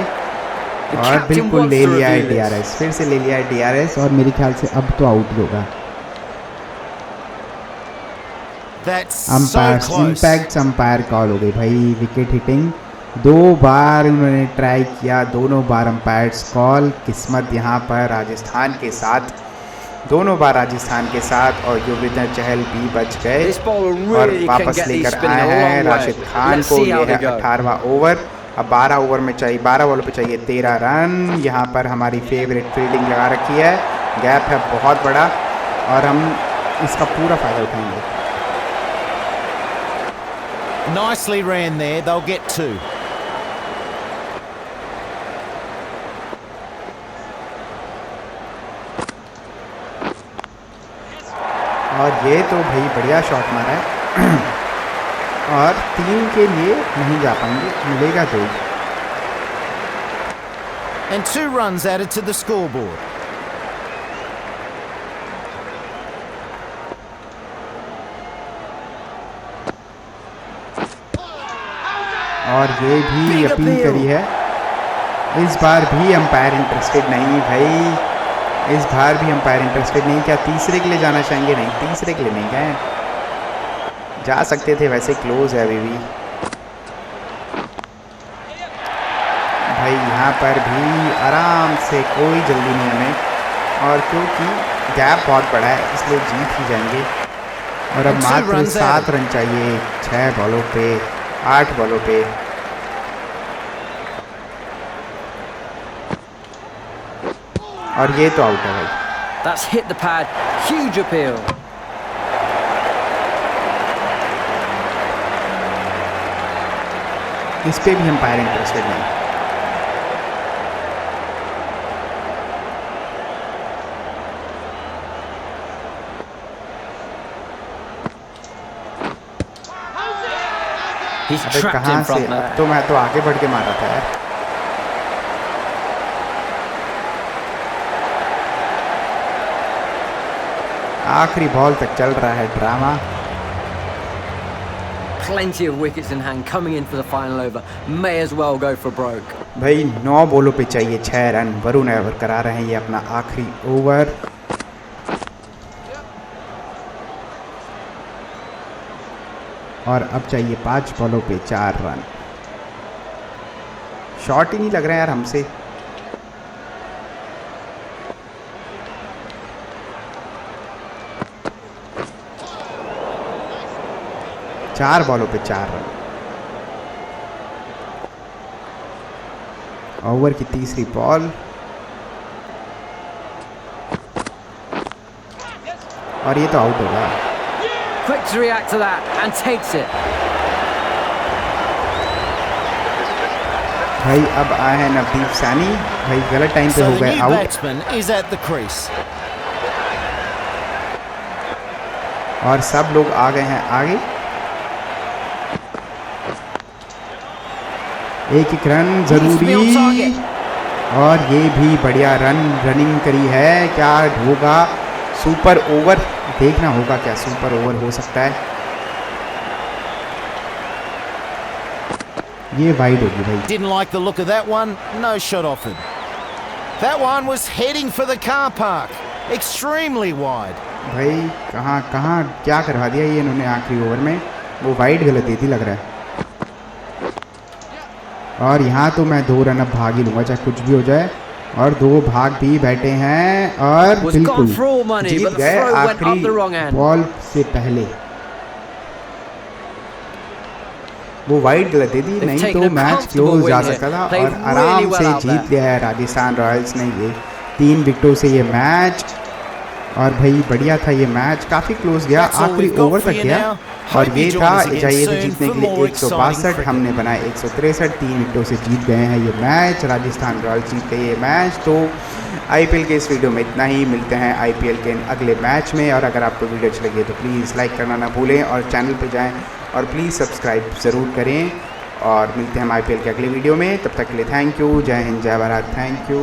और बिल्कुल ले लिया है DRS, फिर से ले लिया है DRS। और मेरे ख्याल से अब तो आउट होगा। That's so umpire close. Impact umpire call हो गई भाई। विकेट हिटिंग 2 बार उन्होंने ट्राई किया, दोनों बार अंपायर्स कॉल। किस्मत यहाँ पर राजस्थान के साथ, दोनों बार राजस्थान के साथ। और युजवेंद्र चहल भी बच गए This bowler और really can वापस get these लेकर spinning आए a हैं long way. Rashid Khan Let's को। see ये how है they go. 18वां ओवर। अब 12 ओवर में चाहिए, 12 बॉलों पे चाहिए 13 रन। यहाँ पर हमारी फेवरेट फील्डिंग लगा रखी है, गैप है बहुत बड़ा और हम इसका पूरा फ़ायदा उठाएंगे। Nicely ran there. They'll get 2. और ये तो भाई बढ़िया शॉट मारा है। और 3 के लिए नहीं जा पाएंगे, मिलेगा 2। And 2 runs added to the scoreboard. और ये भी अपील करी है। इस बार भी अंपायर इंटरेस्टेड नहीं भाई, इस बार भी अंपायर इंटरेस्टेड नहीं। क्या तीसरे के लिए जाना चाहेंगे? नहीं, तीसरे के लिए नहीं गए, जा सकते थे, वैसे क्लोज है अभी भी। भाई यहाँ पर भी आराम से, कोई जल्दी नहीं हमें, और क्योंकि गैप बहुत बड़ा है इसलिए जीत ही जाएंगे। और अब मात्र 7 रन चाहिए 6 बॉलों पे, 8 बॉलों पे। और ये तो आउट है भाई। That's hit the pad. Huge appeal. इस पे भी अंपायर इंटरेस्टेड नहीं। He's अबे trapped कहाँ in से, front अब there. तो मैं तो आगे बढ़ के मारा था यार। आखिरी बॉल तक चल रहा है drama. Plenty of wickets in hand coming in for the final over. May as well go for broke. भाई 9 बॉलों पे चाहिए 6 रन। वरुण एवर करा रहे हैं ये अपना आखिरी ओवर। और अब चाहिए 5 बॉलों पे 4 रन। शॉट ही नहीं लग रहा है यार हमसे। चार बॉलों पे 4 रन। ओवर की तीसरी बॉल और ये तो आउट होगा। Quick to react to that and takes it. भाई अब आए हैं नवदीप सैनी। भाई गलत टाइम पे So हो the गए new out. batsman is at the crease. और सब लोग आ गए हैं आगे। एक रन जरूरी और ये भी बढ़िया रनिंग करी है। क्या होगा? सुपर ओवर देखना होगा क्या सुपर ओवर हो सकता है। ये वाइड होगी भाई। Didn't like the look of that one. No shot offered. That one was heading for the car park. Extremely wide. भाई कहाँ क्या करवा दिया ये इन्होंने आखिरी ओवर में। वो वाइड गलत दी थी लग रहा है। और यहाँ तो मैं 2 रन अब भाग ही लूँगा चाहे कुछ भी हो जाए। और 2 भाग भी बैठे हैं और बिल्कुल जीत गए आखिरी बॉल से पहले। वो वाइड गलत दे दी, नहीं तो मैच क्लोज जा सकता था। और आराम से जीत लिया है राजस्थान रॉयल्स ने ये 3 विकेटों से ये मैच। और भाई बढ़िया था ये मैच, काफ़ी क्लोज गया, आखिरी ओवर तक गया। और ये था चाहिए तो जीतने के लिए 162, हमने बनाए 163। 3 विकेटों से जीत गए हैं ये मैच। राजस्थान रॉयल्स जीत गए ये मैच। तो आईपीएल के इस वीडियो में इतना ही। मिलते हैं आईपीएल के अगले मैच में। और अगर आपको वीडियो अच्छी लगी तो प्लीज़ लाइक करना ना भूलें और चैनल पर जाएँ और प्लीज़ सब्सक्राइब ज़रूर करें। और मिलते हैं हम आईपीएल के अगले वीडियो में। तब तक के लिए थैंक यू। जय हिंद, जय भारत। Thank you.